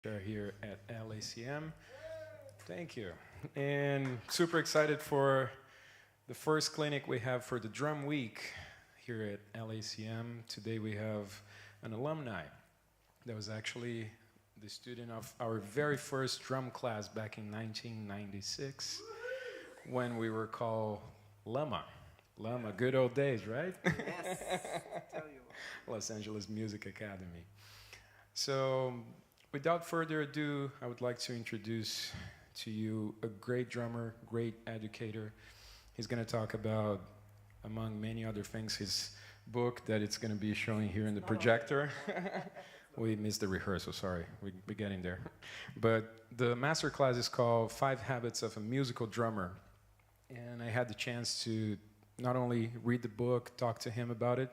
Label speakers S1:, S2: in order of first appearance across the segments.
S1: Are here at LACM. Thank you. And super excited for the first clinic we have for the Drum Week here at LACM. Today we have an alumni that was actually the student of our very first drum class back in 1996 when we were called Lama. Lama, good old days, right?
S2: Yes, tell you what.
S1: Los Angeles Music Academy. So, without further ado, I would like to introduce to you a great drummer, great educator. He's going to talk about, among many other things, his book that it's going to be showing here in the projector. We missed the rehearsal, sorry. We're getting there. But the master class is called 5 Habits of a Musical Drummer. And I had the chance to not only read the book, talk to him about it,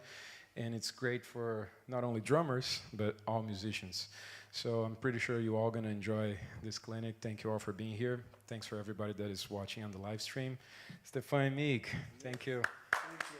S1: and it's great for not only drummers, but all musicians. So I'm pretty sure you're all going to enjoy this clinic. Thank you all for being here. Thanks for everybody that is watching on the live stream. Stephan Emig, thank you.
S2: Thank you.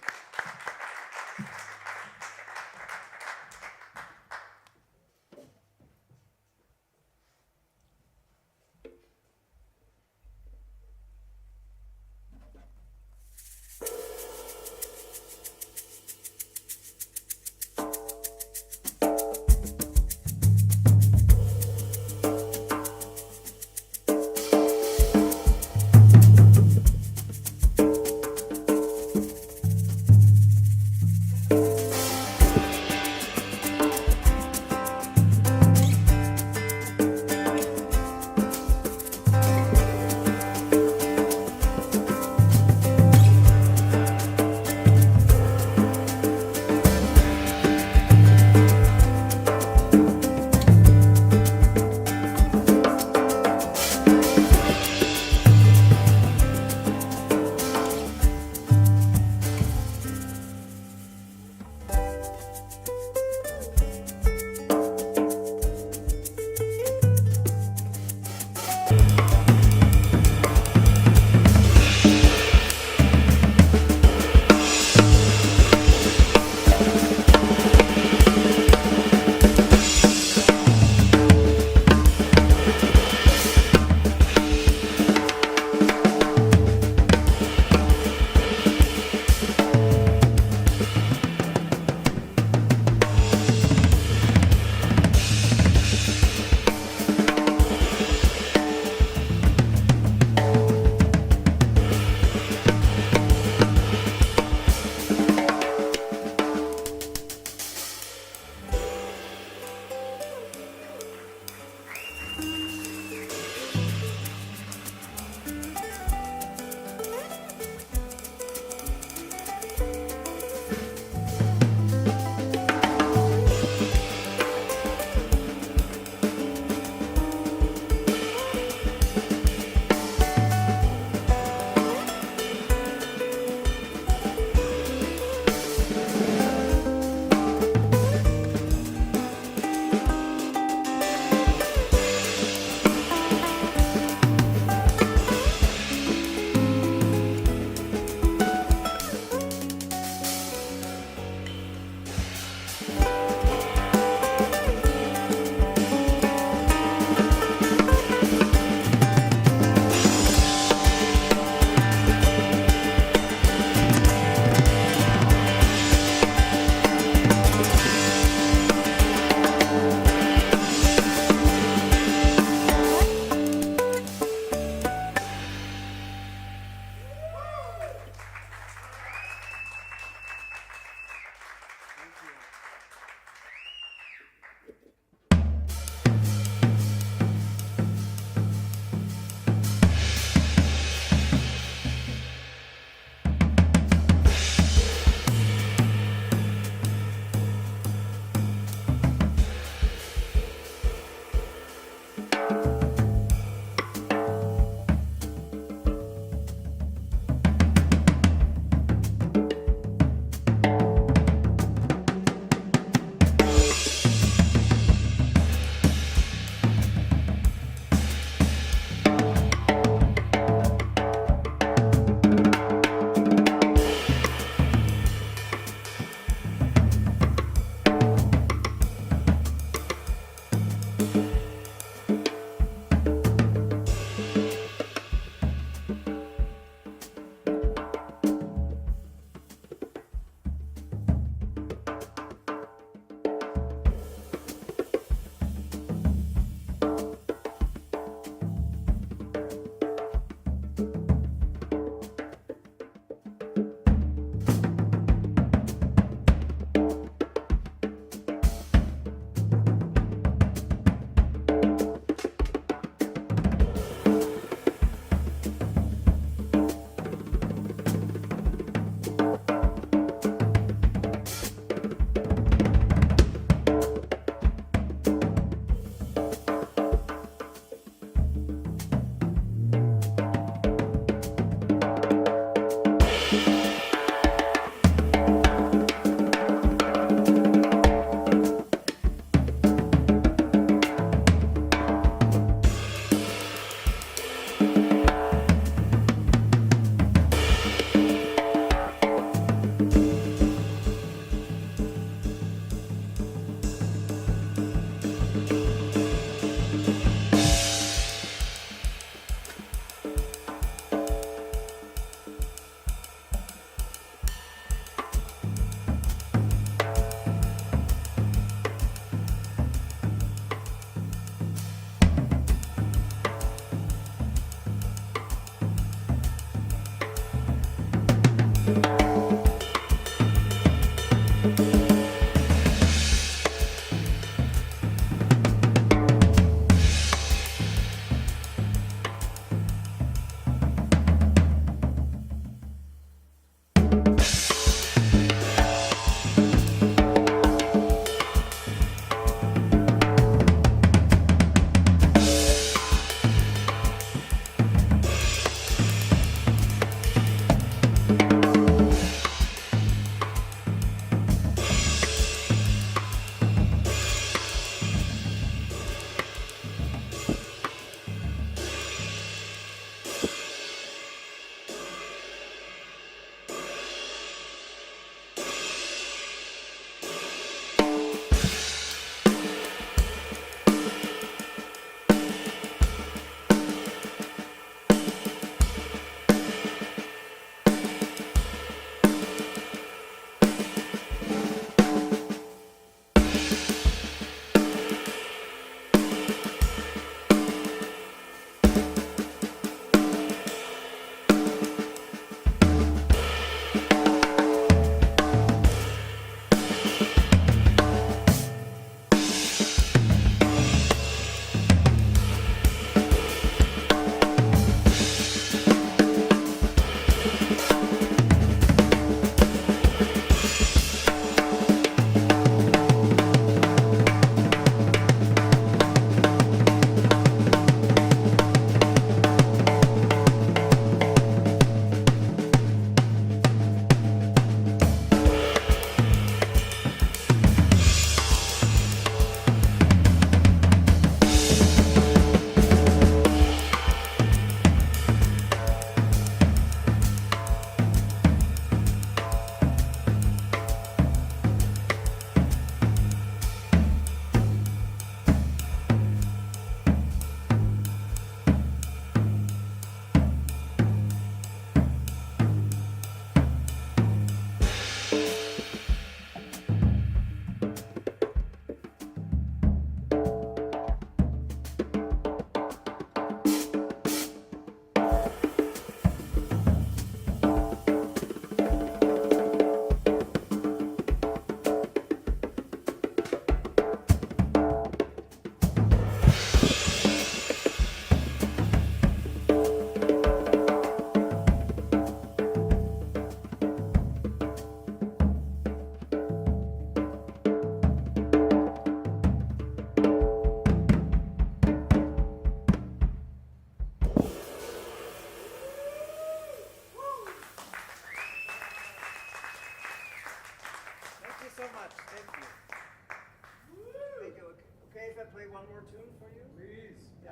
S2: I play one more tune for you? Please. Yeah,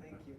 S2: thank you.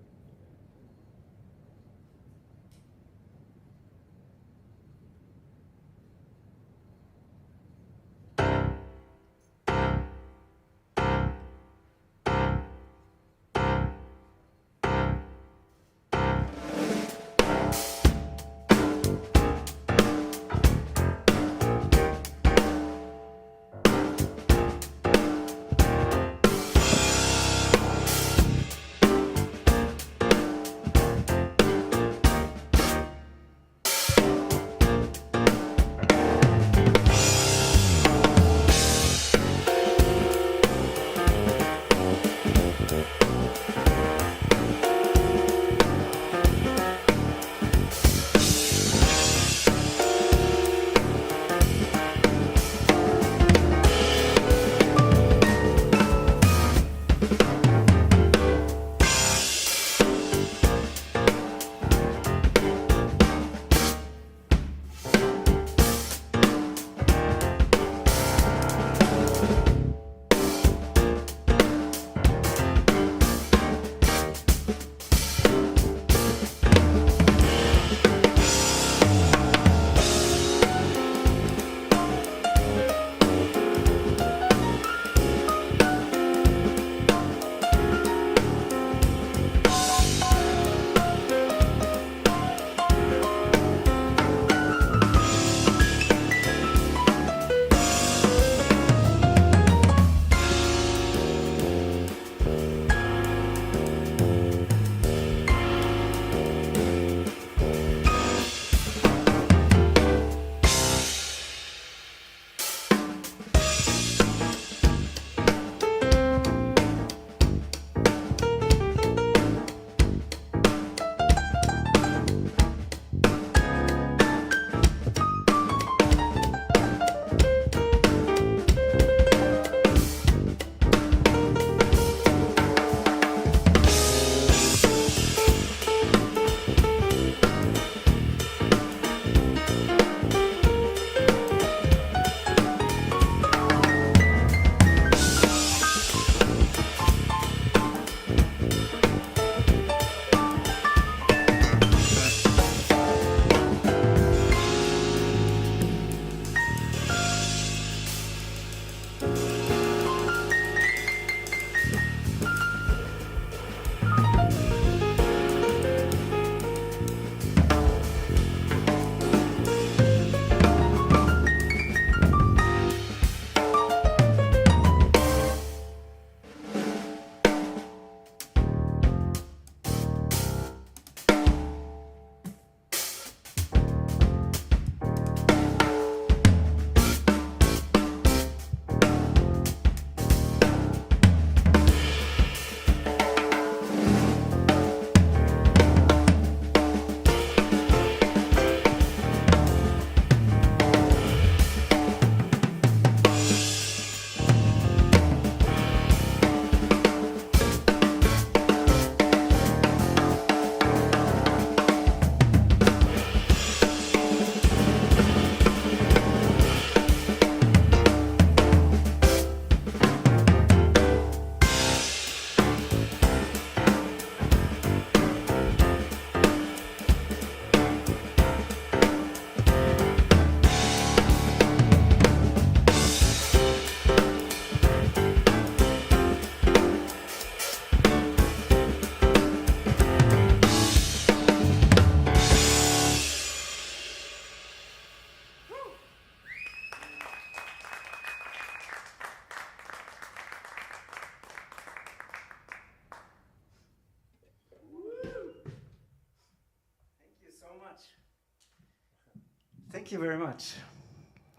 S2: Thank you very much.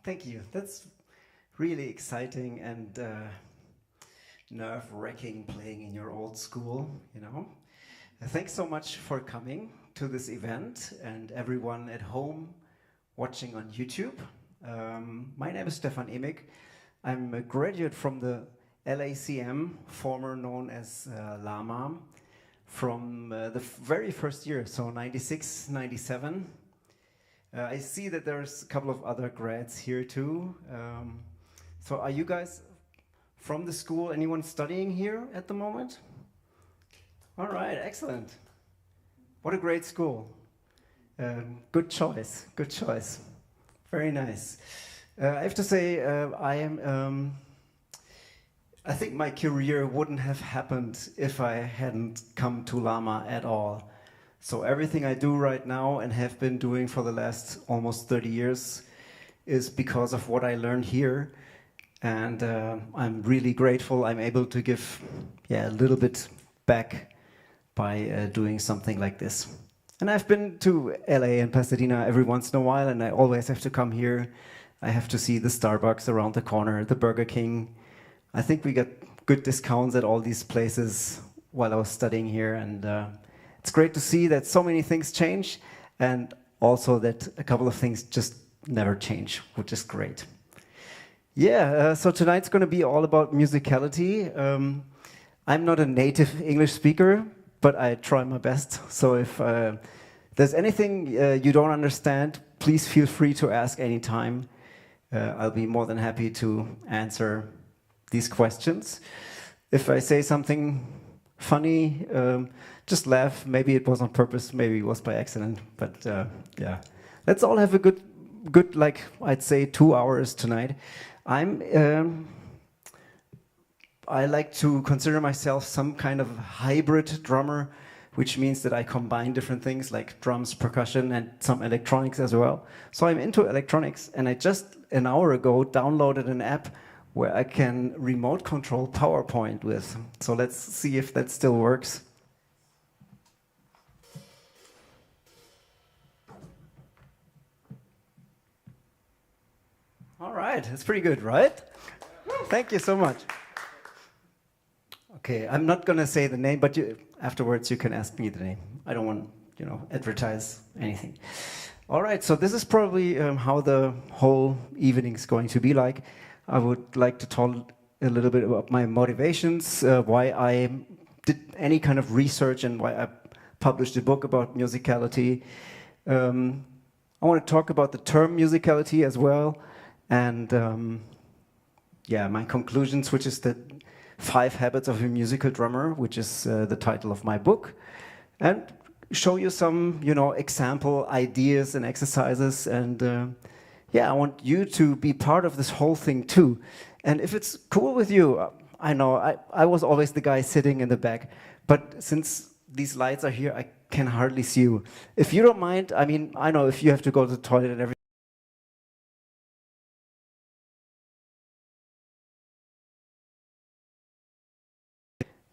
S2: Thank you. That's really exciting and nerve-wracking playing in your old school, you know. Thanks so much for coming to this event and everyone at home watching on YouTube. My name is Stephan Emig. I'm a graduate from the LACM, former known as LAMA, from the very first year, so 96, 97. I see that there's a couple of other grads here too. So are you guys from the school. Anyone studying here at the moment? All right, excellent. What a great school. Good choice, good choice. Very nice. I have to say, I think my career wouldn't have happened if I hadn't come to Lama at all. So everything I do right now and have been doing for the last almost 30 years is because of what I learned here. And I'm really grateful I'm able to give a little bit back by doing something like this. And I've been to LA and Pasadena every once in a while, and I always have to come here. I have to see the Starbucks around the corner, the Burger King. I think we got good discounts at all these places while I was studying here, and it's great to see that so many things change, and also that a couple of things just never change, which is great. Yeah, so tonight's going to be all about musicality. I'm not a native English speaker, but I try my best. So if there's anything you don't understand, please feel free to ask anytime. I'll be more than happy to answer these questions. If I say something funny, just laugh. Maybe it was on purpose, maybe it was by accident. But yeah, let's all have a good, like I'd say, 2 hours tonight. I like to consider myself some kind of hybrid drummer, which means that I combine different things like drums, percussion, and some electronics as well. So I'm into electronics, and I just an hour ago downloaded an app where I can remote control PowerPoint with. So let's see if that still works. All right, that's pretty good, right? Thank you so much. Okay, I'm not going to say the name, but afterwards you can ask me the name. I don't want, advertise anything. All right, so this is probably how the whole evening is going to be like. I would like to talk a little bit about my motivations, why I did any kind of research and why I published a book about musicality. I want to talk about the term musicality as well, and my conclusions, which is the 5 Habits of a Musical Drummer, which is the title of my book, and show you some, example ideas and exercises. And I want you to be part of this whole thing too. And if it's cool with you, I know I was always the guy sitting in the back, but since these lights are here, I can hardly see you. If you don't mind, I know if you have to go to the toilet and everything.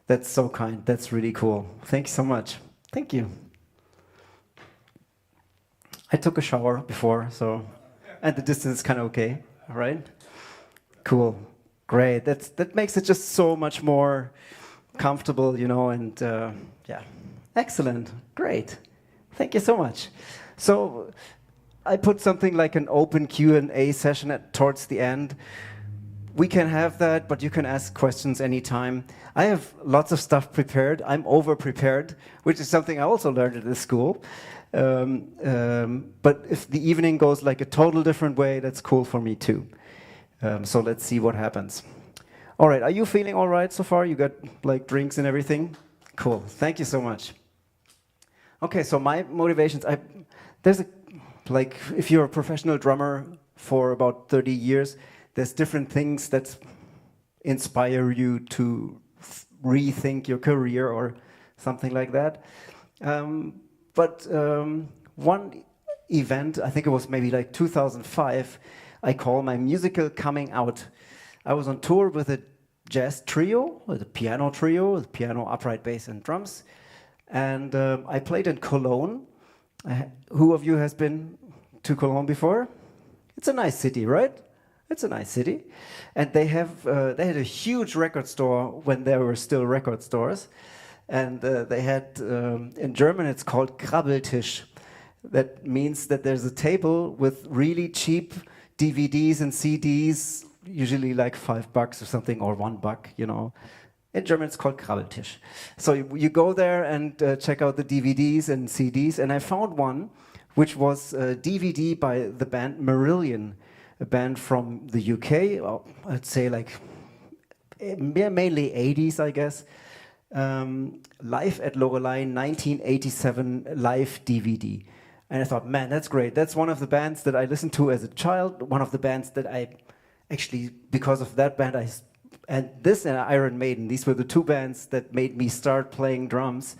S2: That's so kind. That's really cool. Thank you so much. Thank you. I took a shower before, and the distance is kind of okay. All right. Cool. Great. That makes it just so much more comfortable, and excellent. Great. Thank you so much. So I put something like an open Q&A session towards the end. We can have that, but you can ask questions anytime. I have lots of stuff prepared. I'm over-prepared, which is something I also learned at this school. But if the evening goes like a total different way, that's cool for me too. So let's see what happens. All right, are you feeling all right so far? You got like drinks and everything? Cool, thank you so much. Okay, so my motivations, if you're a professional drummer for about 30 years, there's different things that inspire you to rethink your career or something like that. But one event, I think it was maybe like 2005, I call my musical coming out. I was on tour with a jazz trio, with a piano trio, with piano, upright bass, and drums. And I played in Cologne. Who of you has been to Cologne before? It's a nice city, right? It's a nice city. And they had a huge record store when there were still record stores. And they had, in German it's called Krabbeltisch. That means that there's a table with really cheap DVDs and CDs, usually like $5 or something, or $1, In German it's called Krabbeltisch. So you go there and check out the DVDs and CDs. And I found one which was a DVD by the band Marillion, a band from the UK, I'd say like mainly 80s, I guess. Live at Lorelei 1987 live DVD. And I thought, man, that's great. That's one of the bands that I listened to as a child. One of the bands that I actually, because of that band, and this and Iron Maiden, these were the two bands that made me start playing drums.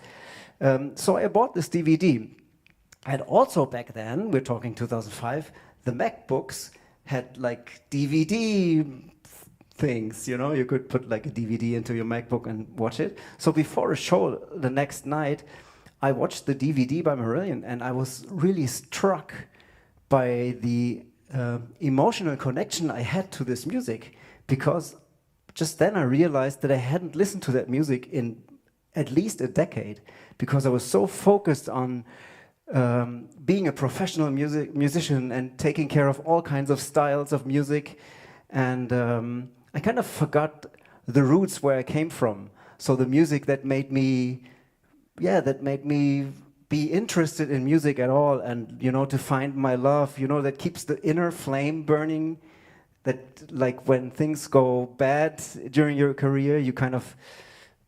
S2: So I bought this DVD. And also back then, we're talking 2005, the MacBooks had like DVD things, you know, you could put like a DVD into your MacBook and watch it. So before a show the next night, I watched the DVD by Marillion, and I was really struck by the emotional connection I had to this music, because just then I realized that I hadn't listened to that music in at least a decade, because I was so focused on being a professional musician and taking care of all kinds of styles of music, and I kind of forgot the roots where I came from. So the music that made me be interested in music at all, and you know, to find my love, you know, that keeps the inner flame burning, that like when things go bad during your career, you kind of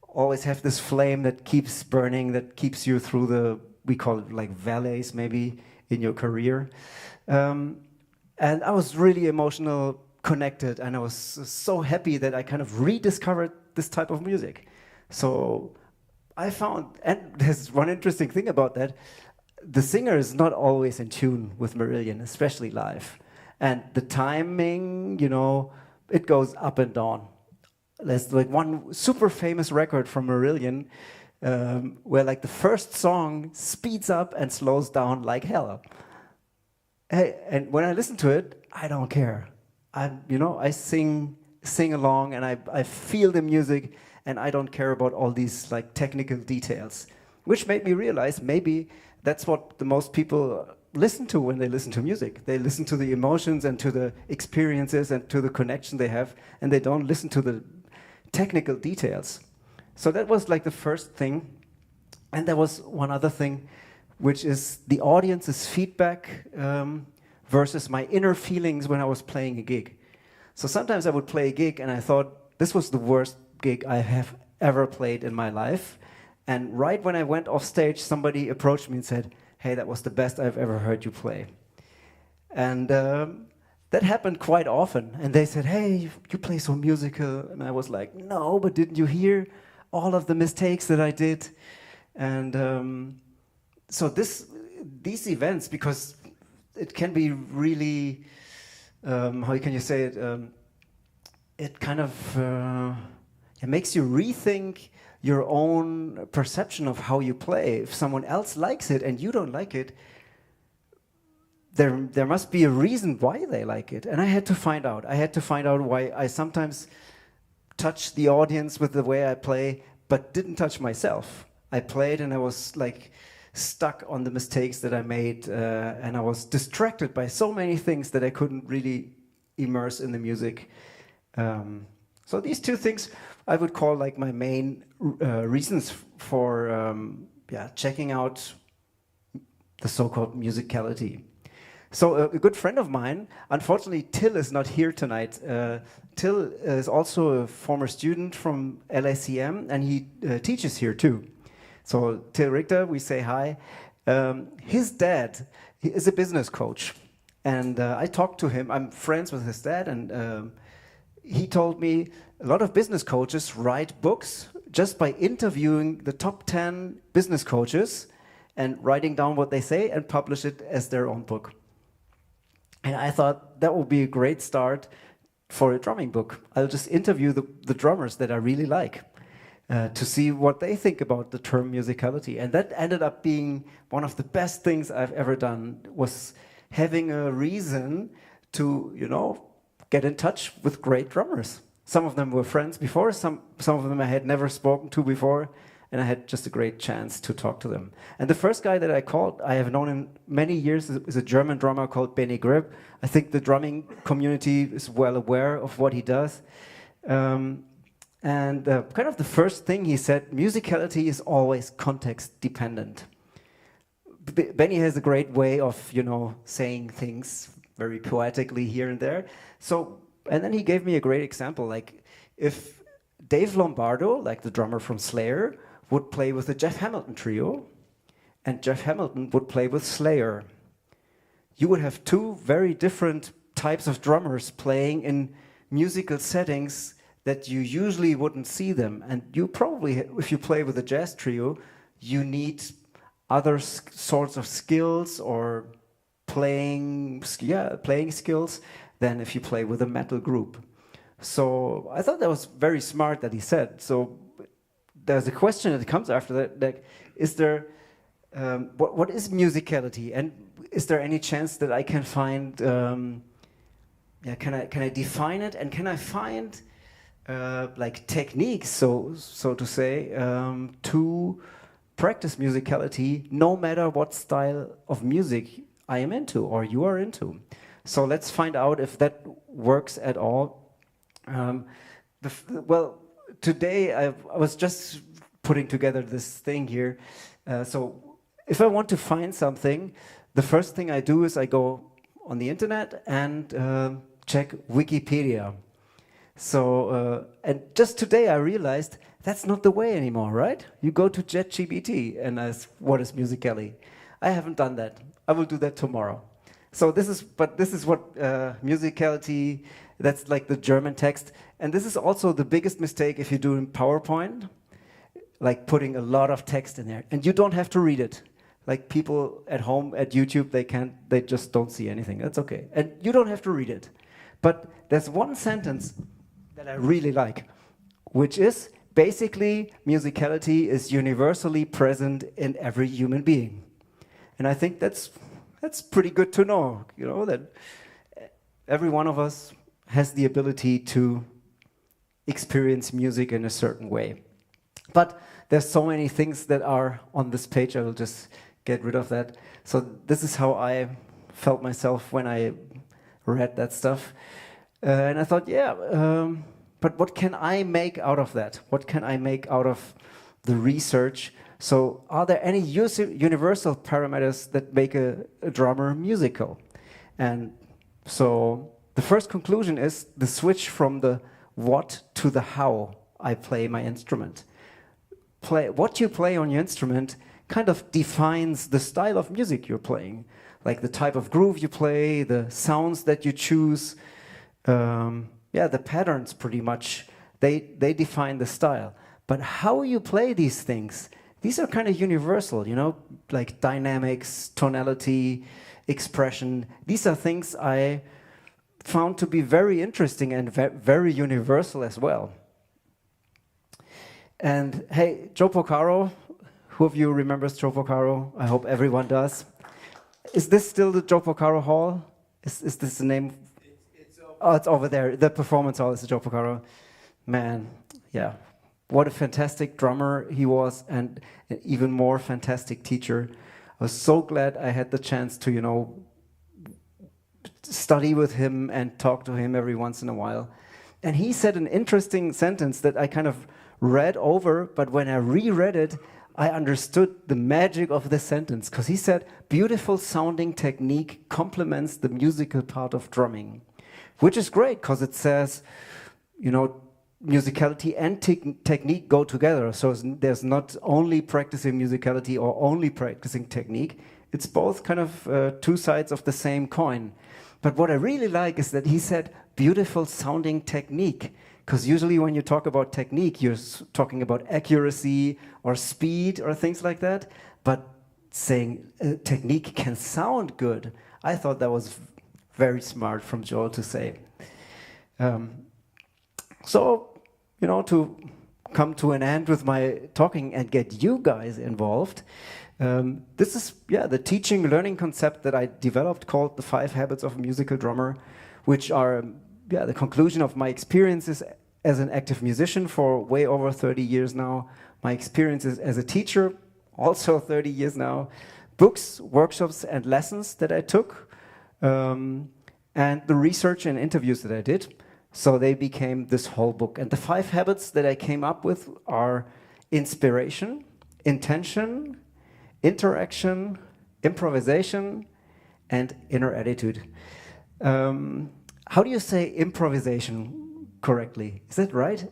S2: always have this flame that keeps burning, that keeps you through the, we call it like valleys maybe in your career. And I was really emotional connected, and I was so happy that I kind of rediscovered this type of music. So I found, and there's one interesting thing about that, the singer is not always in tune with Marillion, especially live. And the timing, you know, it goes up and down. There's like one super famous record from Marillion where like the first song speeds up and slows down like hell. Hey, and when I listen to it, I don't care. I sing along, and I feel the music, and I don't care about all these like technical details, which made me realize maybe that's what the most people listen to when they listen to music. They listen to the emotions and to the experiences and to the connection they have, and they don't listen to the technical details. So that was like the first thing. And there was one other thing, which is the audience's feedback versus my inner feelings when I was playing a gig. So sometimes I would play a gig and I thought, this was the worst gig I have ever played in my life. And right when I went off stage, somebody approached me and said, hey, that was the best I've ever heard you play. And that happened quite often. And they said, hey, you play so musical. And I was like, no, but didn't you hear all of the mistakes that I did? And so these events, because it can be really, how can you say it? It kind of it makes you rethink your own perception of how you play. If someone else likes it and you don't like it, there must be a reason why they like it. And I had to find out. I had to find out why I sometimes touch the audience with the way I play, but didn't touch myself. I played and I was like stuck on the mistakes that I made, and I was distracted by so many things that I couldn't really immerse in the music. So these two things I would call like my main reasons for checking out the so-called musicality. So a good friend of mine, unfortunately Till is not here tonight. Till is also a former student from LACM, and he teaches here too. So Till Richter, we say hi. His dad is a business coach, and I talked to him. I'm friends with his dad, and he told me a lot of business coaches write books just by interviewing the top 10 business coaches and writing down what they say and publish it as their own book. And I thought that would be a great start for a drumming book. I'll just interview the drummers that I really like to see what they think about the term musicality. And that ended up being one of the best things I've ever done, was having a reason to, get in touch with great drummers. Some of them were friends before, some of them I had never spoken to before, and I had just a great chance to talk to them. And the first guy that I called, I have known him many years, is a German drummer called Benny Grib. I think the drumming community is well aware of what he does. And kind of the first thing he said, musicality is always context dependent. Benny has a great way of, saying things very poetically here and there. So, and then he gave me a great example, like if Dave Lombardo, like the drummer from Slayer, would play with the Jeff Hamilton trio, and Jeff Hamilton would play with Slayer. You would have two very different types of drummers playing in musical settings that you usually wouldn't see them. And you probably, if you play with a jazz trio, you need other sorts of skills or playing skills than if you play with a metal group. So I thought that was very smart that he said. So there's a question that comes after that, like, is there, what is musicality? And is there any chance that I can find, can I define it? And can I find like techniques, so to say, to practice musicality, no matter what style of music I am into or you are into? So let's find out if that works at all. Well, today I was just putting together this thing here. So if I want to find something, the first thing I do is I go on the internet and check Wikipedia. So, and just today I realized that's not the way anymore, right? You go to ChatGPT and ask, what is musicality? I haven't done that. I will do that tomorrow. So this is what musicality, that's like the German text. And this is also the biggest mistake if you do in PowerPoint, like putting a lot of text in there. And you don't have to read it. Like people at home at YouTube, they just don't see anything. That's okay. And you don't have to read it. But there's one sentence that I really like, which is basically musicality is universally present in every human being. And I think that's pretty good to know, you know, that every one of us has the ability to experience music in a certain way. But there's so many things that are on this page, I will just get rid of that. So this is how I felt myself when I read that stuff. And I thought, but what can I make out of that? What can I make out of the research? So are there any universal parameters that make a drummer musical? And so the first conclusion is the switch from the what to the how I play my instrument. What you play on your instrument kind of defines the style of music you're playing, like the type of groove you play, the sounds that you choose. The patterns pretty much, they define the style. But how you play these things, these are kind of universal, you know, like dynamics, tonality, expression. These are things I found to be very interesting and very universal as well. And hey, Joe Porcaro, who of you remembers Joe Porcaro? I hope everyone does. Is this still the Joe Porcaro Hall? Is this the name? Oh, it's over there. The performance hall is the Joe Porcaro. Man, yeah. What a fantastic drummer he was, and an even more fantastic teacher. I was so glad I had the chance to, you know, study with him and talk to him every once in a while. And he said an interesting sentence that I kind of read over, but when I reread it, I understood the magic of this sentence, because he said, beautiful sounding technique complements the musical part of drumming. Which is great, because it says, you know, musicality and technique go together. So there's not only practicing musicality or only practicing technique. It's both kind of two sides of the same coin. But what I really like is that he said beautiful sounding technique. Because usually when you talk about technique, you're talking about accuracy or speed or things like that. But saying technique can sound good, I thought that was very smart from Joel to say. So, you know, to come to an end with my talking and get you guys involved, this is, the teaching learning concept that I developed called the 5 Habits of a Musical Drummer, which are, the conclusion of my experiences as an active musician for way over 30 years now, my experiences as a teacher, also 30 years now, books, workshops, and lessons that I took, and the research and interviews that I did. So they became this whole book. And the 5 habits that I came up with are inspiration, intention, interaction, improvisation, and inner attitude. How do you say improvisation correctly? Is that right?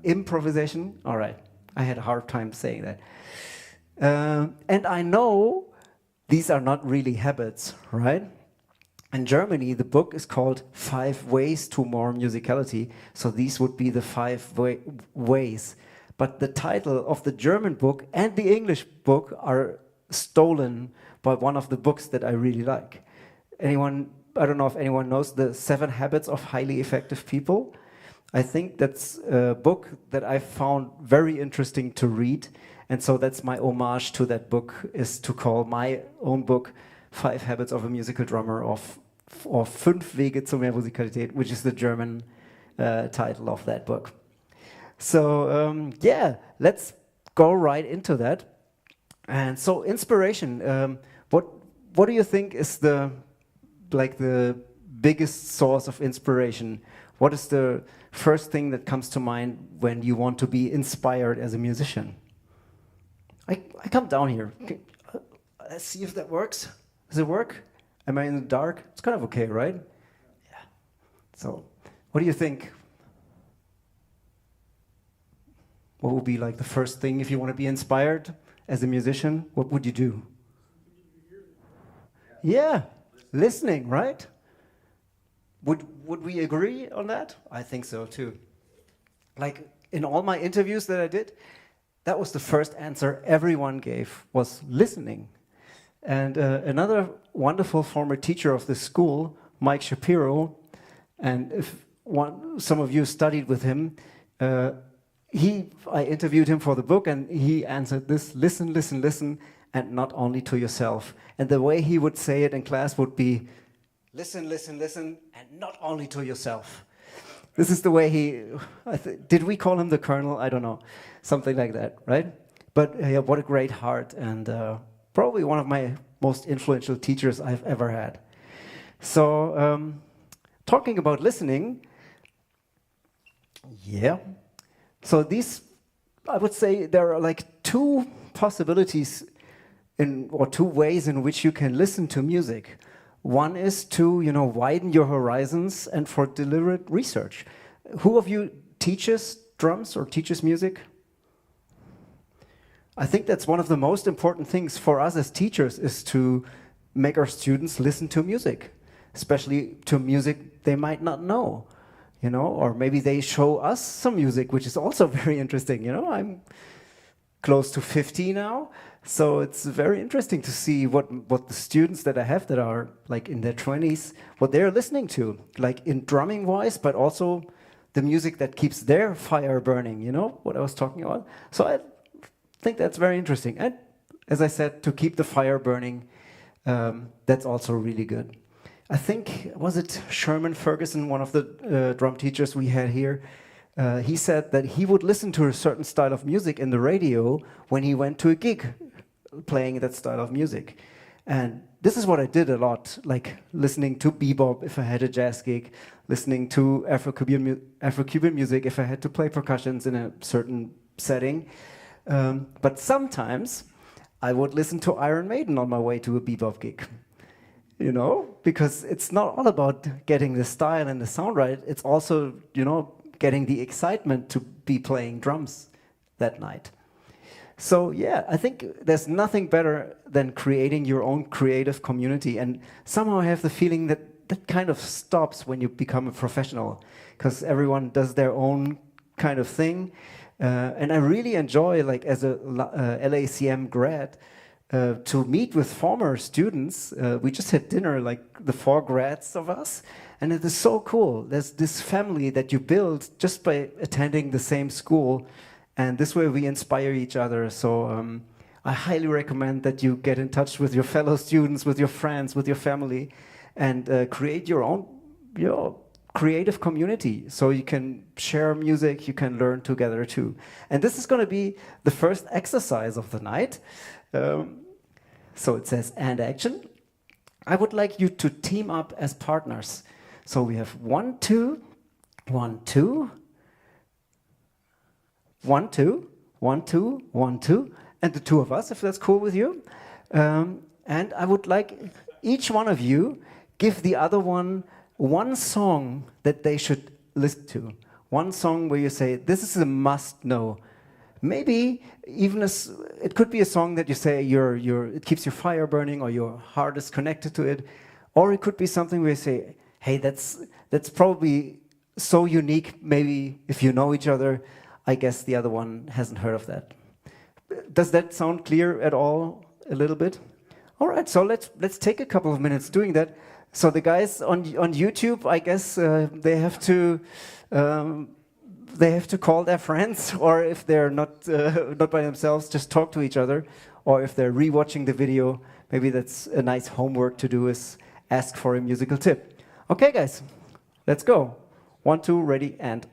S2: improvisation. All right, I had a hard time saying that. And I know these are not really habits, right? In Germany, the book is called 5 Ways to More Musicality. So these would be the 5 ways. But the title of the German book and the English book are stolen by one of the books that I really like. Anyone, I don't know if anyone knows the 7 Habits of Highly Effective People. I think that's a book that I found very interesting to read. And so that's my homage to that book, is to call my own book 5 Habits of a Musical Drummer or 5 Wege zu mehr Musikalität, which is the German title of that book. So yeah, let's go right into that. And so inspiration, what do you think is the biggest source of inspiration? What is the first thing that comes to mind when you want to be inspired as a musician? I come down here. Okay, let's see if that works. Does it work? Am I in the dark? It's kind of okay, right? Yeah. So, what do you think? What would be like the first thing if you want to be inspired as a musician? What would you do? Yeah, listening, right? Would we agree on that? I think so too. Like in all my interviews that I did, that was the first answer everyone gave, was listening. And another wonderful former teacher of this school, Mike Shapiro, and if some of you studied with him, I interviewed him for the book, and he answered this: listen, listen, listen, and not only to yourself. And the way he would say it in class would be, listen, listen, listen, and not only to yourself. This is the way he, did we call him the Colonel? I don't know. Something like that, right? But yeah, what a great heart, and probably one of my most influential teachers I've ever had. So, talking about listening, yeah. So these, I would say there are like 2 possibilities or 2 ways in which you can listen to music. One is to, widen your horizons and for deliberate research. Who of you teaches drums or teaches music? I think that's one of the most important things for us as teachers, is to make our students listen to music, especially to music they might not know, or maybe they show us some music, which is also very interesting. I'm close to 50 now, so it's very interesting to see what the students that I have that are like in their 20s, what they're listening to, like in drumming wise, but also the music that keeps their fire burning, what I was talking about. So I think that's very interesting. And as I said, to keep the fire burning, that's also really good. I think, was it Sherman Ferguson, one of the drum teachers we had here, he said that he would listen to a certain style of music in the radio when he went to a gig playing that style of music. And this is what I did a lot, like listening to bebop if I had a jazz gig, listening to Afro-Cuban music if I had to play percussions in a certain setting. But sometimes I would listen to Iron Maiden on my way to a bebop gig, because it's not all about getting the style and the sound right. It's also, getting the excitement to be playing drums that night. So yeah, I think there's nothing better than creating your own creative community. And somehow I have the feeling that that kind of stops when you become a professional, because everyone does their own kind of thing. And I really enjoy, like as a LACM grad, to meet with former students. We just had dinner, like the 4 grads of us, and it is so cool. There's this family that you build just by attending the same school, and this way we inspire each other. So I highly recommend that you get in touch with your fellow students, with your friends, with your family, and create your own creative community, so you can share music, you can learn together too. And this is going to be the first exercise of the night. So it says "and action." I would like you to team up as partners. So we have 1, 2, 1, 2, 1, 2, 1, 2, 1, 2, and the 2 of us, if that's cool with you. And I would like each one of you give the other one song that they should listen to. One song where you say, this is a must know. Maybe even it could be a song that you say it keeps your fire burning or your heart is connected to it. Or it could be something where you say, hey, that's probably so unique. Maybe if you know each other, I guess the other one hasn't heard of that. Does that sound clear at all? A little bit? All right, so let's take a couple of minutes doing that. So the guys on YouTube, I guess um, they have to call their friends, or if they're not by themselves, just talk to each other. Or if they're rewatching the video, maybe that's a nice homework to do is ask for a musical tip. Okay, guys, let's go. 1, 2, ready, and.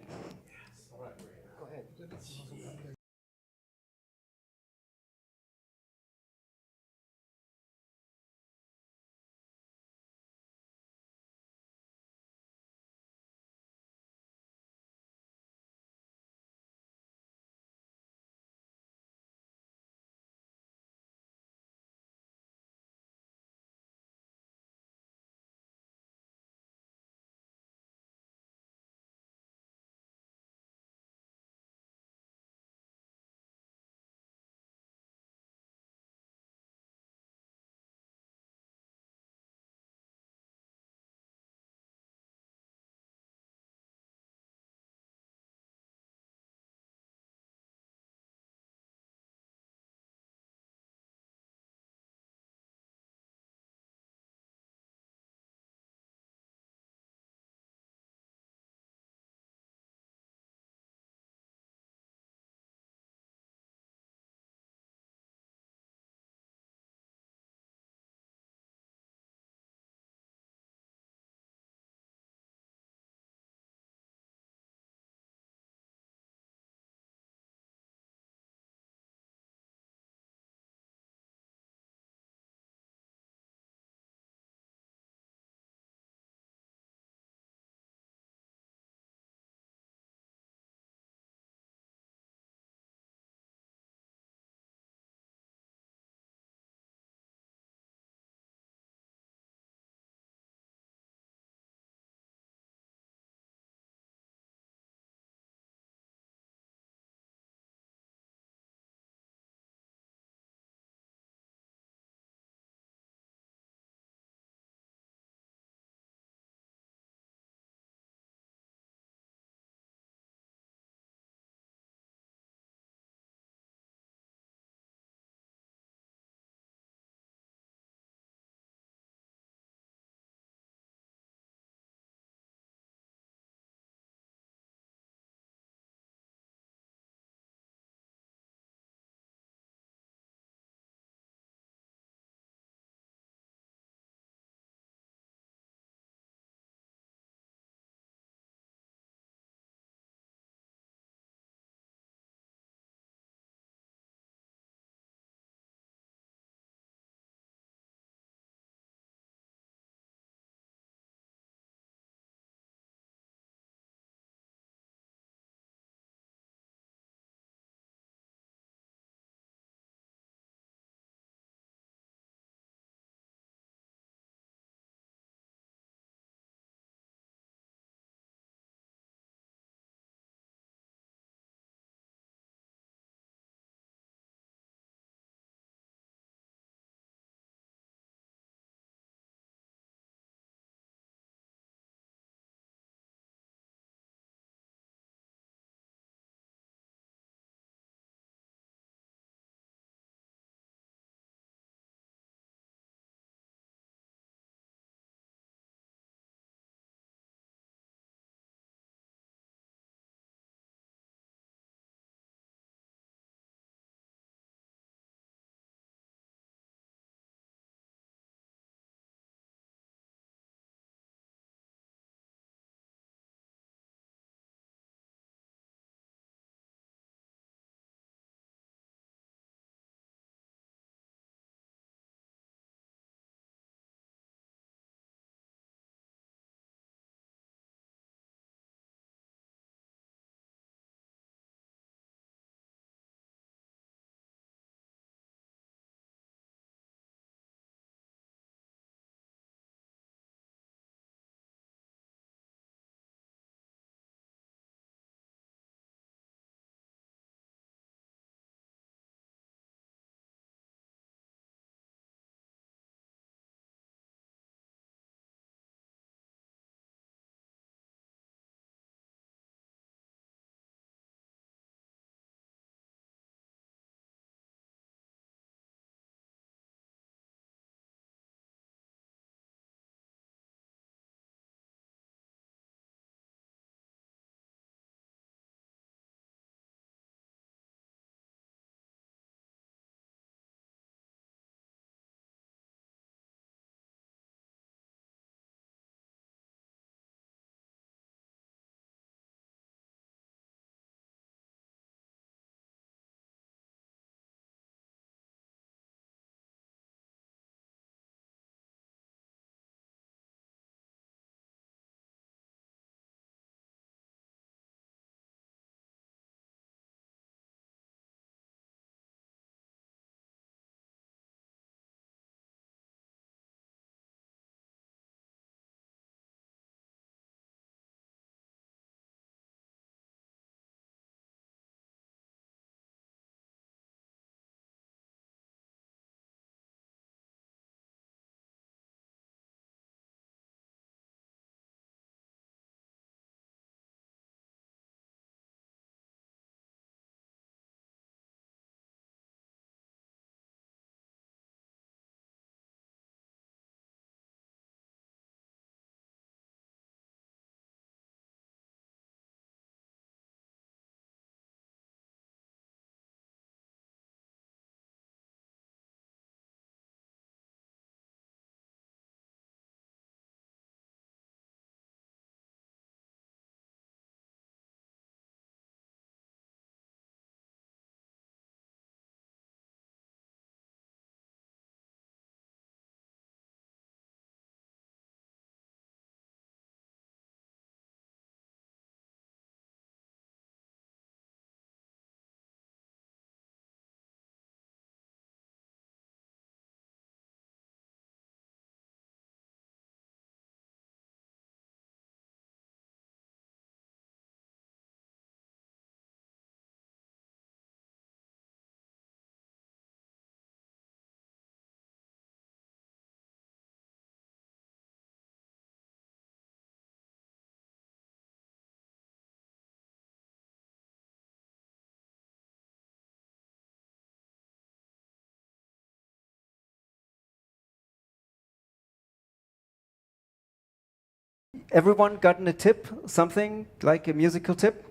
S2: Everyone gotten a tip, something like a musical tip?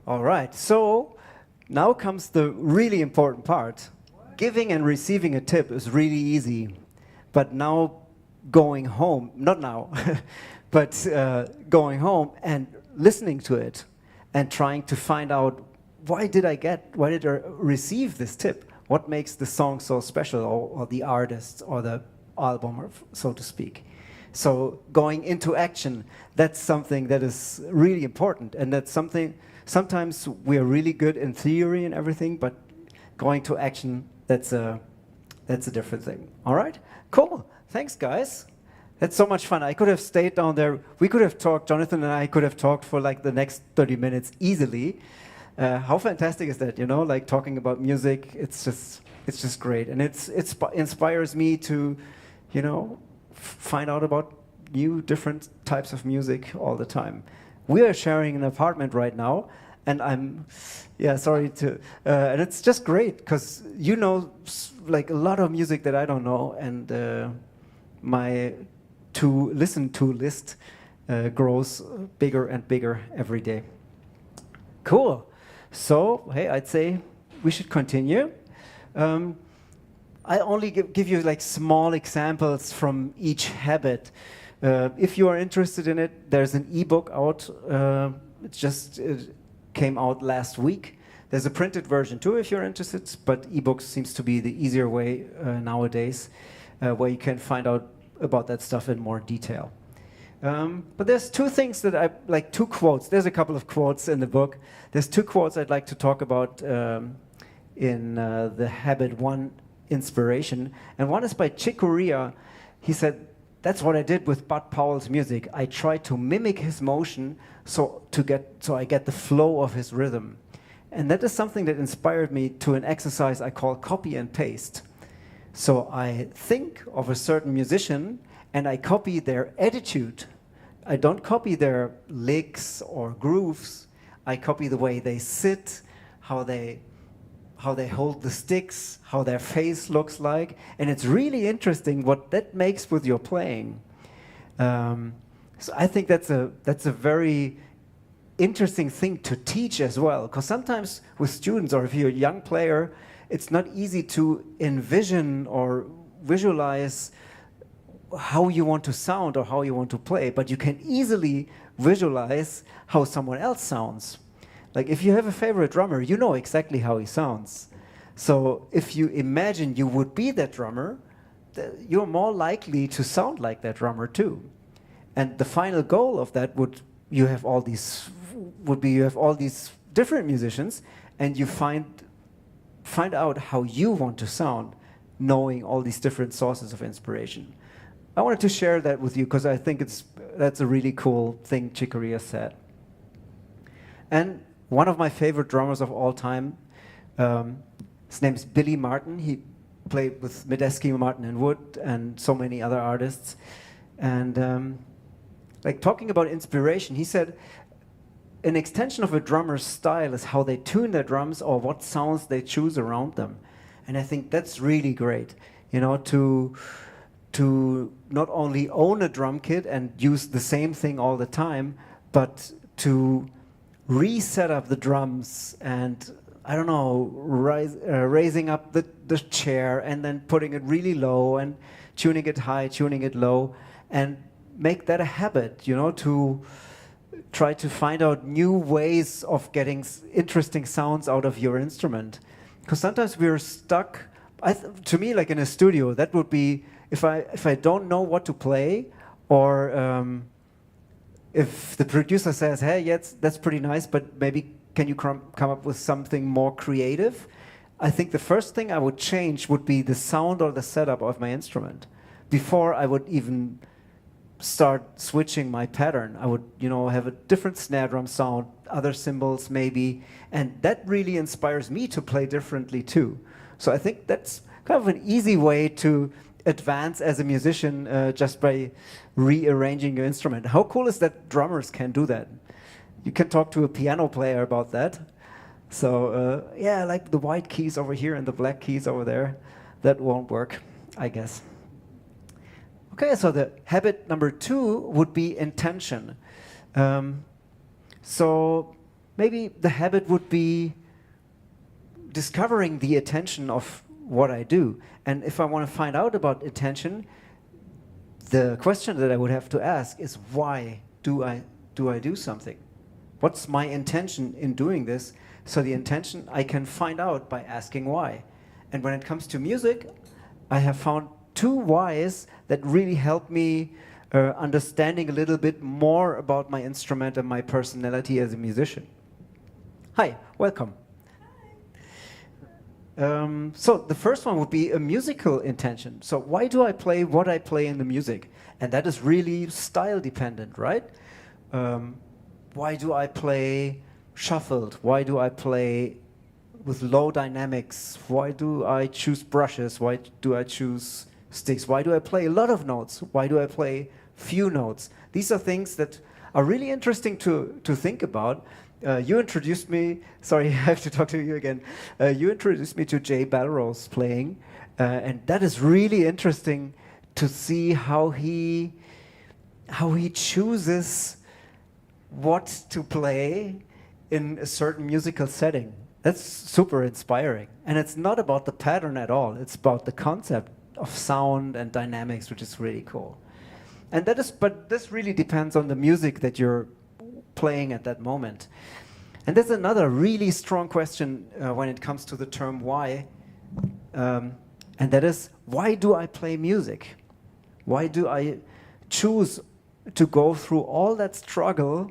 S2: All right, so now comes the really important part. Giving and receiving a tip is really easy, but now going home, not now, but going home and listening to it and trying to find out why did I receive this tip? What makes the song so special, or the artist, or the album, or so to speak? So going into action, that's something that is really important, and that's something, sometimes we are really good in theory and everything, but going to action, that's a different thing. All right, cool, thanks guys. That's so much fun. I could have stayed down there. We could have talked, Jonathan and I could have talked for like the next 30 minutes easily. How fantastic is that, you know, like talking about music, it's just great. And it inspires me to, you know, find out about new different types of music all the time. We are sharing an apartment right now, and and it's just great because you know like a lot of music that I don't know, and my to listen to list grows bigger and bigger every day. Cool. So, hey, I'd say we should continue. I only give you like small examples from each habit. If you are interested in it, there's an ebook out. It came out last week. There's a printed version too if you're interested, but ebooks seems to be the easier way nowadays, where you can find out about that stuff in more detail. But there's two things that I like, two quotes. There's a couple of quotes in the book. There's two quotes I'd like to talk about in the Habit 1 inspiration. And one is by Chick Corea. He said, "That's what I did with Bud Powell's music. I tried to mimic his motion so I get the flow of his rhythm." And that is something that inspired me to an exercise I call copy and paste. So I think of a certain musician and I copy their attitude. I don't copy their licks or grooves. I copy the way they sit, how they hold the sticks, how their face looks like. And it's really interesting what that makes with your playing. So I think that's a very interesting thing to teach as well. Because sometimes with students, or if you're a young player, it's not easy to envision or visualize how you want to sound or how you want to play, but you can easily visualize how someone else sounds. Like if you have a favorite drummer, you know exactly how he sounds. So if you imagine you would be that drummer, you're more likely to sound like that drummer too. And the final goal of that would be you have all these different musicians, and you find out how you want to sound, knowing all these different sources of inspiration. I wanted to share that with you because I think that's a really cool thing Chick Corea said. And one of my favorite drummers of all time, his name is Billy Martin. He played with Medeski, Martin and Wood, and so many other artists. And like talking about inspiration, he said, an extension of a drummer's style is how they tune their drums or what sounds they choose around them. And I think that's really great, you know, to not only own a drum kit and use the same thing all the time, but to reset up the drums and, I don't know, raising up the chair and then putting it really low and tuning it high, tuning it low, and make that a habit, you know, to try to find out new ways of getting interesting sounds out of your instrument. Because sometimes we're stuck, to me, like in a studio, that would be, if I don't know what to play, or if the producer says, hey, yes, that's pretty nice, but maybe can you come up with something more creative? I think the first thing I would change would be the sound or the setup of my instrument. Before I would even start switching my pattern, I would, you know, have a different snare drum sound, other cymbals maybe, and that really inspires me to play differently too. So I think that's kind of an easy way to advance as a musician, just by rearranging your instrument. How cool is that drummers can do that? You can talk to a piano player about that. So yeah, like the white keys over here and the black keys over there, that won't work, I guess. Okay, so the habit number 2 would be intention. So maybe the habit would be discovering the attention of what I do. And if I want to find out about attention, the question that I would have to ask is, why do I do something? What's my intention in doing this? So the intention I can find out by asking why. And when it comes to music, I have found 2 whys that really help me understanding a little bit more about my instrument and my personality as a musician. Hi, welcome. So the first one would be a musical intention. So why do I play what I play in the music? And that is really style dependent, right? Why do I play shuffled? Why do I play with low dynamics? Why do I choose brushes? Why do I choose sticks? Why do I play a lot of notes? Why do I play few notes? These are things that are really interesting to think about. You introduced me, sorry, I have to talk to you again. You introduced me to Jay Balrog's playing, and that is really interesting to see how he chooses what to play in a certain musical setting. That's super inspiring. And it's not about the pattern at all. It's about the concept of sound and dynamics, which is really cool. And but this really depends on the music that you're playing at that moment. And there's another really strong question when it comes to the term why, and that is, why do I play music? Why do I choose to go through all that struggle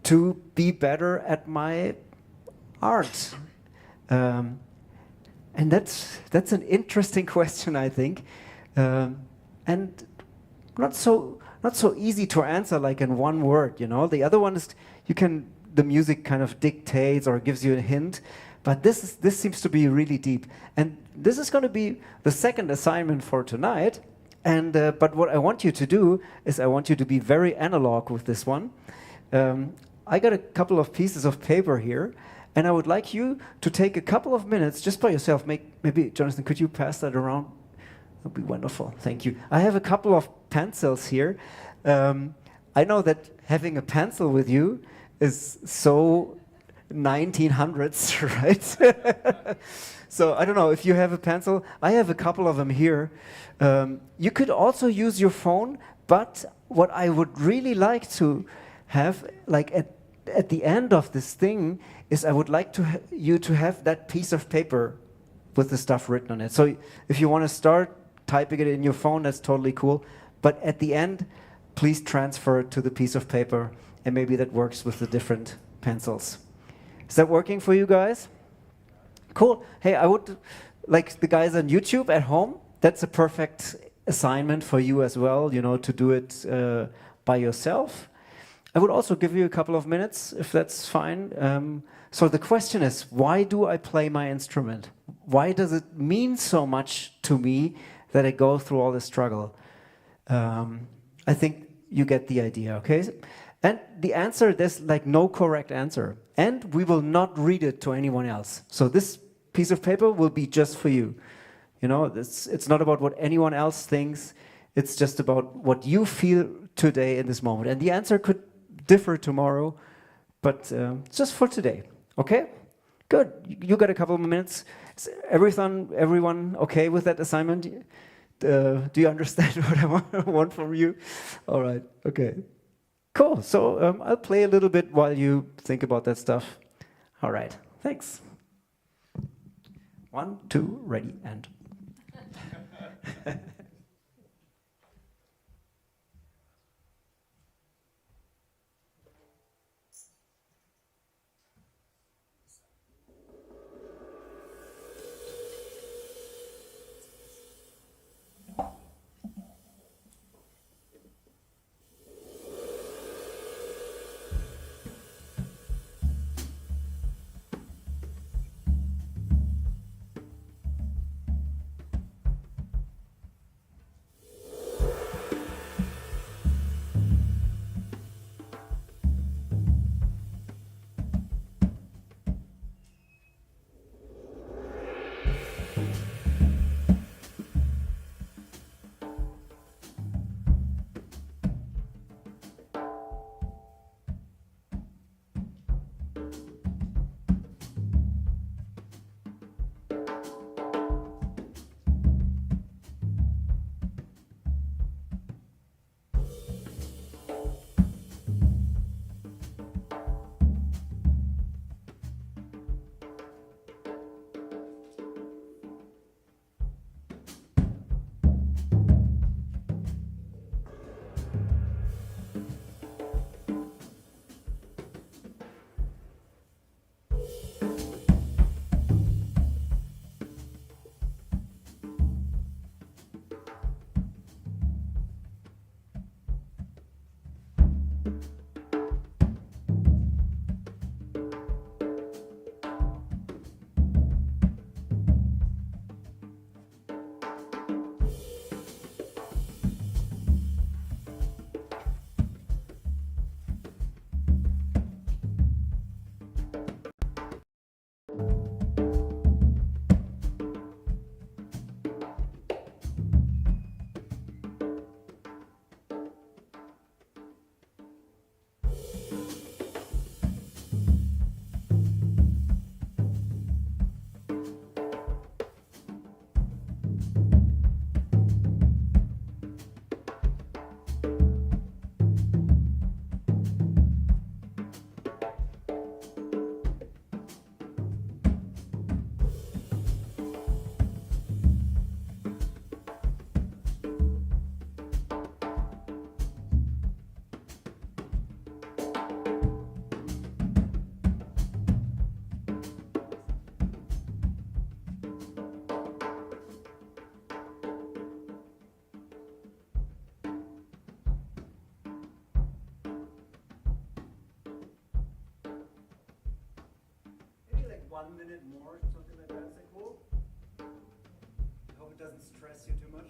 S2: to be better at my art? And that's an interesting question, I think, and not so easy to answer like in one word. You know, the other one is the music kind of dictates or gives you a hint, but this seems to be really deep. And this is going to be the second assignment for tonight. And but what I want you to do is I want you to be very analog with this one. I got a couple of pieces of paper here, and I would like you to take a couple of minutes just by yourself. Maybe, Jonathan, could you pass that around? That would be wonderful. Thank you. I have a couple of pencils here. I know that having a pencil with you is so 1900s, right? So I don't know if you have a pencil. I have a couple of them here. You could also use your phone, but what I would really like to have, like at the end of this thing, is I would like you to have that piece of paper with the stuff written on it. So if you want to start typing it in your phone, that's totally cool. But at the end, please transfer it to the piece of paper, and maybe that works with the different pencils. Is that working for you guys? Cool. Hey, I would, like the guys on YouTube at home, that's a perfect assignment for you as well, you know, to do it by yourself. I would also give you a couple of minutes, if that's fine. So the question is, why do I play my instrument? Why does it mean so much to me that I go through all this struggle? I think you get the idea, okay? And the answer, there's like no correct answer. And we will not read it to anyone else. So this piece of paper will be just for you. You know, it's not about what anyone else thinks. It's just about what you feel today in this moment. And the answer could differ tomorrow, but just for today. Okay? Good. You got a couple of minutes. Is everyone okay with that assignment? Do you understand what I want from you? All right. Okay. Cool. So I'll play a little bit while you think about that stuff. All right. Thanks. 1, 2, ready, and. 1 minute more, something like that. Is that cool? I hope it doesn't stress you too much.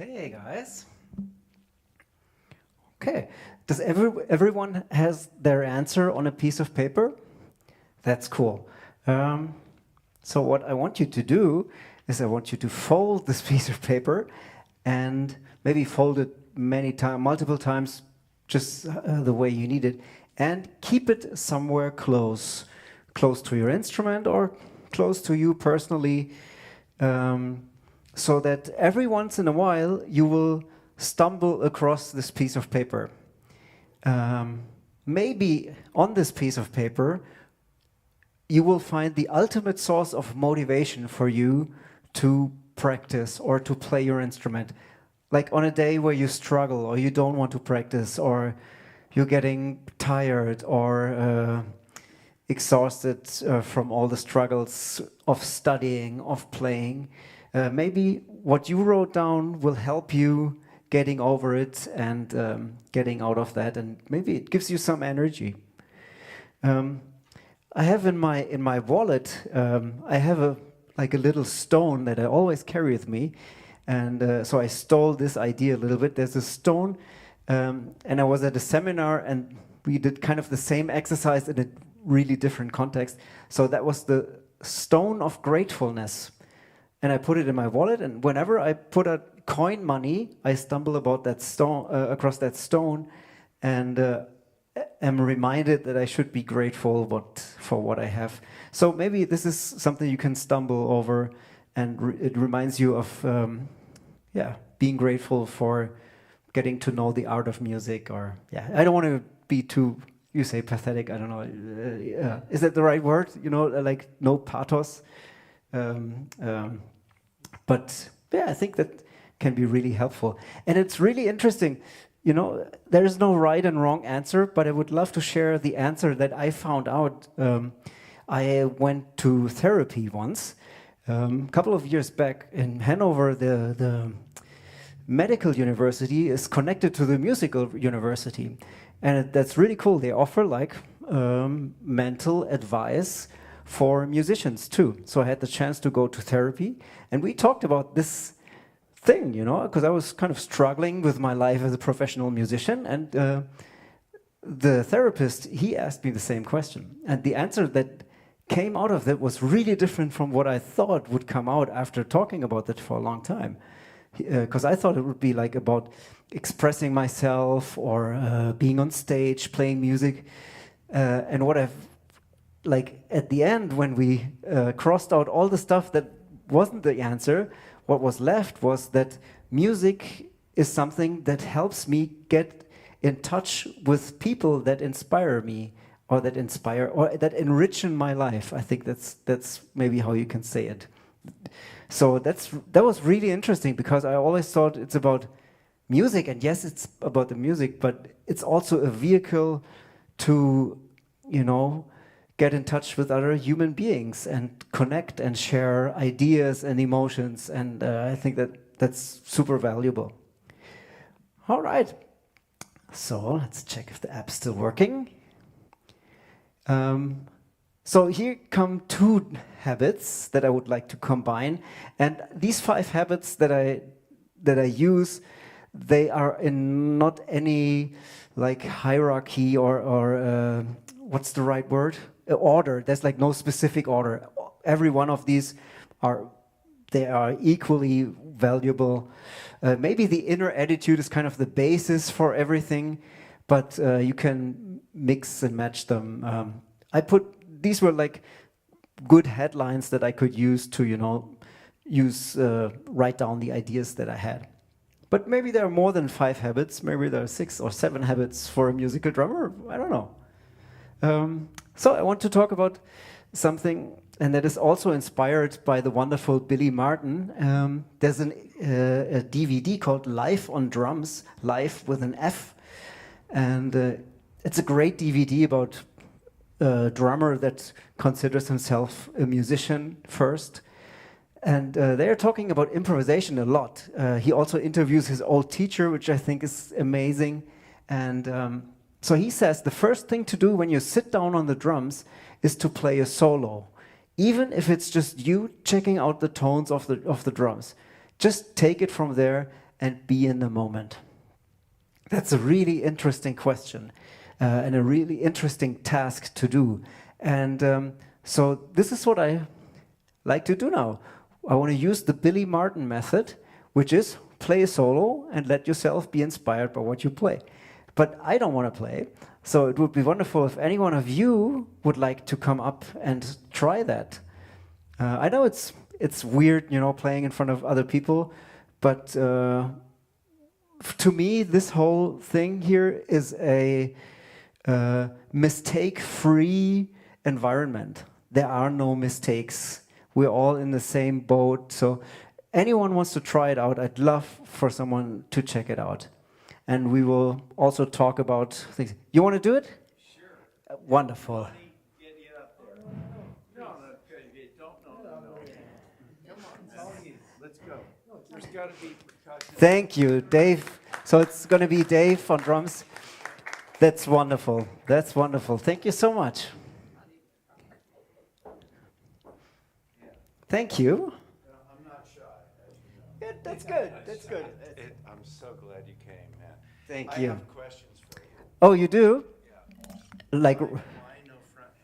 S2: Okay, guys. Okay. Does everyone has their answer on a piece of paper? That's cool. So what I want you to do is I want you to fold this piece of paper and maybe fold it multiple times, just the way you need it, and keep it somewhere close to your instrument or close to you personally, so that every once in a while you will stumble across this piece of paper. Maybe on this piece of paper you will find the ultimate source of motivation for you to practice or to play your instrument. Like on a day where you struggle or you don't want to practice or you're getting tired or exhausted from all the struggles of studying, of playing. Maybe what you wrote down will help you getting over it and getting out of that, and maybe it gives you some energy. I have in my wallet, I have a little stone that I always carry with me, and so I stole this idea a little bit. There's a stone, and I was at a seminar, and we did kind of the same exercise in a really different context. So that was the stone of gratefulness, and I put it in my wallet. And whenever I put a coin money, I stumble about that stone, across that stone, and am reminded that I should be grateful for what I have. So maybe this is something you can stumble over, and it reminds you of being grateful for getting to know the art of music. Or I don't want to be too, you say pathetic, I don't know, is that the right word? You know, like no pathos. But I think that can be really helpful. And it's really interesting. You know, there is no right and wrong answer, but I would love to share the answer that I found out. I went to therapy once, a couple of years back in Hanover. The medical university is connected to the musical university, and that's really cool. They offer like mental advice for musicians too. So I had the chance to go to therapy, and we talked about this thing, you know, because I was kind of struggling with my life as a professional musician, and the therapist, he asked me the same question, and the answer that came out of that was really different from what I thought would come out after talking about that for a long time, because I thought it would be like about expressing myself or being on stage, playing music, and what I've, like at the end when we crossed out all the stuff that wasn't the answer, what was left was that music is something that helps me get in touch with people that inspire me, or that inspire, or that enrich in my life. I think that's maybe how you can say it. So that was really interesting, because I always thought it's about music, and yes, it's about the music, but it's also a vehicle to, you know, get in touch with other human beings and connect and share ideas and emotions. And I think that's super valuable. All right. So let's check if the app's still working. So here come 2 habits that I would like to combine, and these 5 habits that I use, they are in not any like hierarchy or what's the right word? Order. There's like no specific order. Every one of these they are equally valuable. Maybe the inner attitude is kind of the basis for everything, but you can mix and match them. These were like good headlines that I could use to, write down the ideas that I had. But maybe there are more than 5 habits. Maybe there are 6 or 7 habits for a musical drummer. I don't know. So I want to talk about something, and that is also inspired by the wonderful Billy Martin. There's a DVD called Live on Drums, Live with an F. And it's a great DVD about a drummer that considers himself a musician first. And they are talking about improvisation a lot. He also interviews his old teacher, which I think is amazing. And so he says the first thing to do when you sit down on the drums is to play a solo, even if it's just you checking out the tones of the drums. Just take it from there and be in the moment. That's a really interesting question and a really interesting task to do. And so this is what I like to do now. I want to use the Billy Martin method, which is play a solo and let yourself be inspired by what you play. But I don't want to play, so it would be wonderful if any one of you would like to come up and try that. I know it's weird, playing in front of other people, but to me, this whole thing here is a mistake-free environment. There are no mistakes. We're all in the same boat, so anyone wants to try it out, I'd love for someone to check it out. And we will also talk about things. You want to do it?
S3: Sure.
S2: Wonderful.
S3: Get you up there. No, because you don't know. Come on, let's go. There's got to be percussion.
S2: Thank you, Dave. So it's going to be Dave on drums. That's wonderful. That's wonderful. Thank you so much. Thank you.
S3: I'm not shy, as you know.
S2: Yeah, that's good. That's good.
S3: I'm so glad you came, man.
S2: Thank
S3: I
S2: you.
S3: have questions for you.
S2: Oh, you do?
S3: Yeah.
S2: Like,
S3: Why no front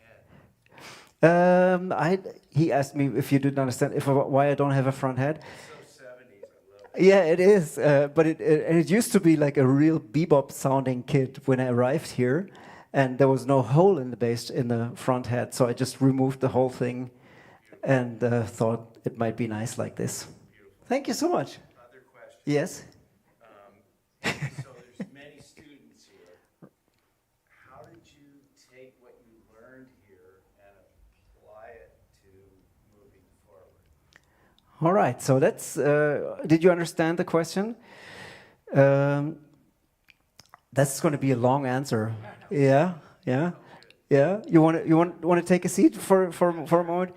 S3: head?
S2: he asked me if you didn't understand why I don't have a front head.
S3: So 70s, I love it.
S2: Yeah, it is. But it used to be like a real bebop sounding kit when I arrived here, and there was no hole in the bass in the front head, so I just removed the whole thing, and thought it might be nice like this.
S3: Beautiful.
S2: Thank you so much.
S3: Other questions?
S2: Yes.
S3: So there's many students here. How did you take what you learned here and apply it to moving forward?
S2: All right. So that's. Did you understand the question? That's going to be a long answer. Yeah. Yeah. Yeah. You want to take a seat for a moment?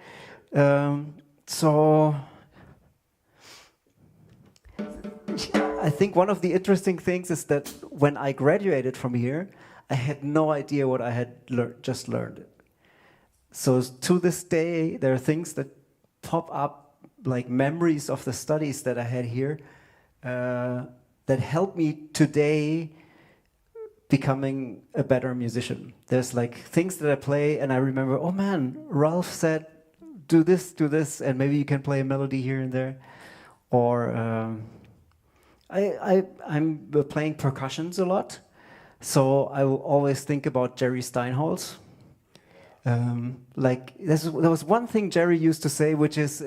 S2: So I think one of the interesting things is that when I graduated from here, I had no idea what I had just learned. So to this day, there are things that pop up, like memories of the studies that I had here, that help me today becoming a better musician. There's like things that I play and I remember, oh man, Ralph said, do this, and maybe you can play a melody here and there. Or I'm playing percussions a lot, so I will always think about Jerry Steinholz. Like there was one thing Jerry used to say, which is,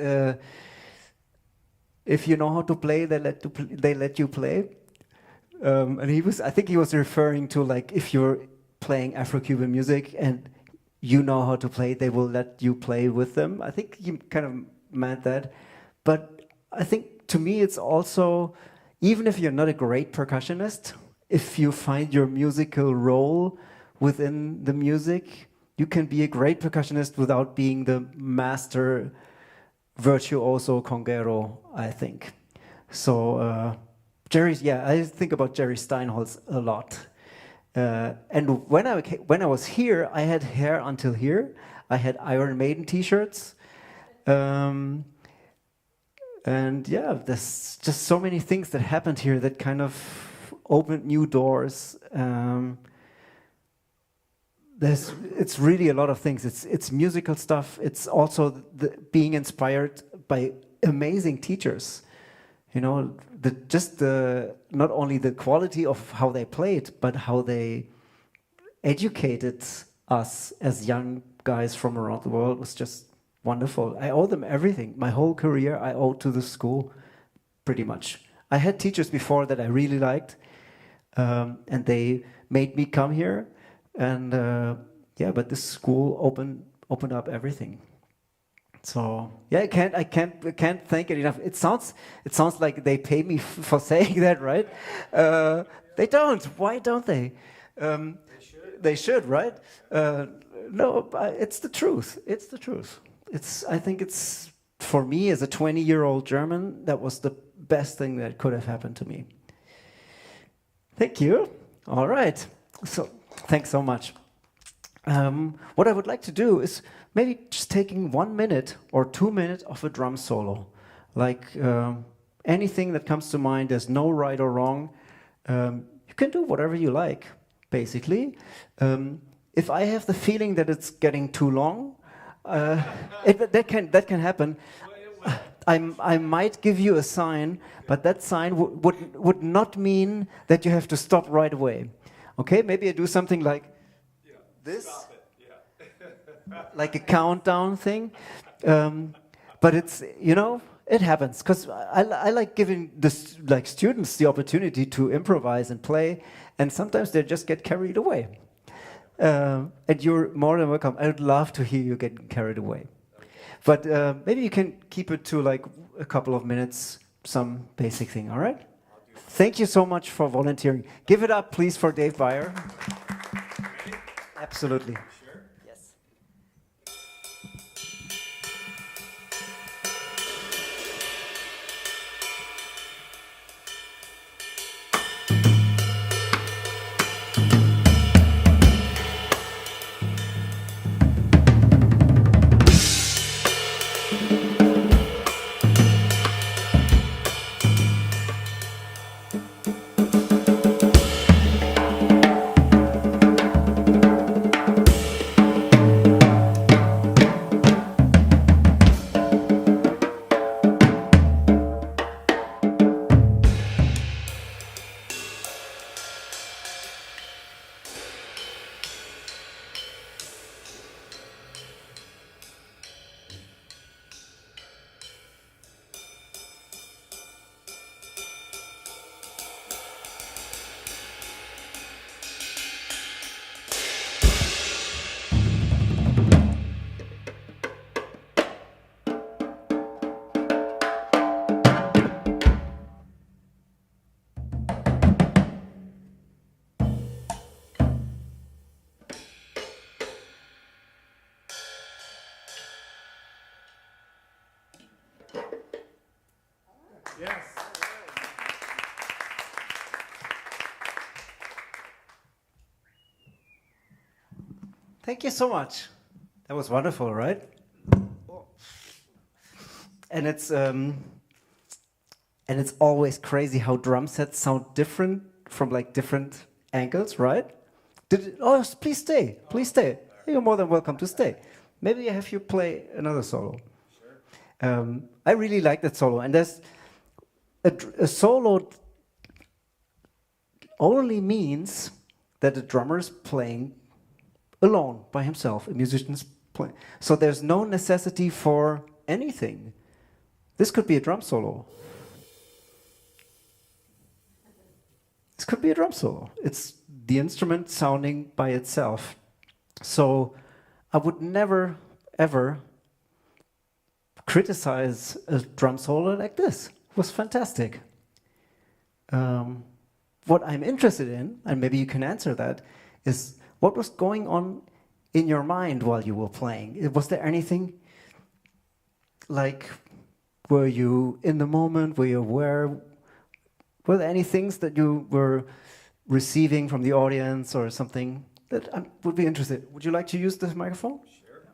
S2: if you know how to play, they let you play. And I think he was referring to like if you're playing Afro-Cuban music and you know how to play, they will let you play with them. I think he kind of meant that. But I think to me it's also, even if you're not a great percussionist, if you find your musical role within the music, you can be a great percussionist without being the master virtuoso conguero, I think. So I think about Jerry Steinholz a lot. And when I was here, I had hair until here. I had Iron Maiden T-shirts. And yeah, there's just so many things that happened here that kind of opened new doors. It's really a lot of things. It's musical stuff. It's also being inspired by amazing teachers. You know, not only the quality of how they played, but how they educated us as young guys from around the world was just wonderful. I owe them everything. My whole career I owe to the school, pretty much. I had teachers before that I really liked, and they made me come here. And yeah, but this school opened up everything. So yeah, I can't thank it enough. It sounds like they pay me for saying that, right? They don't. Why don't they? They should, right? No, it's the truth. It's the truth. I think it's, for me as a 20-year-old German, that was the best thing that could have happened to me. Thank you. All right. So thanks so much. What I would like to do is maybe just taking 1 minute or 2 minutes of a drum solo. Like anything that comes to mind, there's no right or wrong. You can do whatever you like, basically. If I have the feeling that it's getting too long, that can happen. I might give you a sign, but that sign would not mean that you have to stop right away. Okay, maybe I do something like this, like a countdown thing. But it's, you know, it happens because I like giving students the opportunity to improvise and play, and sometimes they just get carried away. And you're more than welcome. I would love to hear you getting carried away. But maybe you can keep it to like a couple of minutes, some basic thing, all right? Thank you so much for volunteering. Give it up, please, for Dave Beyer. Absolutely.
S3: Sure.
S2: Yes.
S1: Yes.
S2: Thank you so much. That was wonderful, right? And it's always crazy how drum sets sound different from like different angles, right? Please stay, please stay. You're more than welcome to stay. Maybe I have you play another solo. Sure. I really like that solo, and there's a solo only means that the drummer is playing alone by himself, a musician's playing. So there's no necessity for anything. This could be a drum solo. This could be a drum solo. It's the instrument sounding by itself. So I would never, ever criticize a drum solo like this. It was fantastic. What I'm interested in, and maybe you can answer that, is what was going on in your mind while you were playing? Was there anything like, were you in the moment? Were you aware? Were there any things that you were receiving from the audience or something that I would be interested? Would you like to use this microphone?
S3: Sure.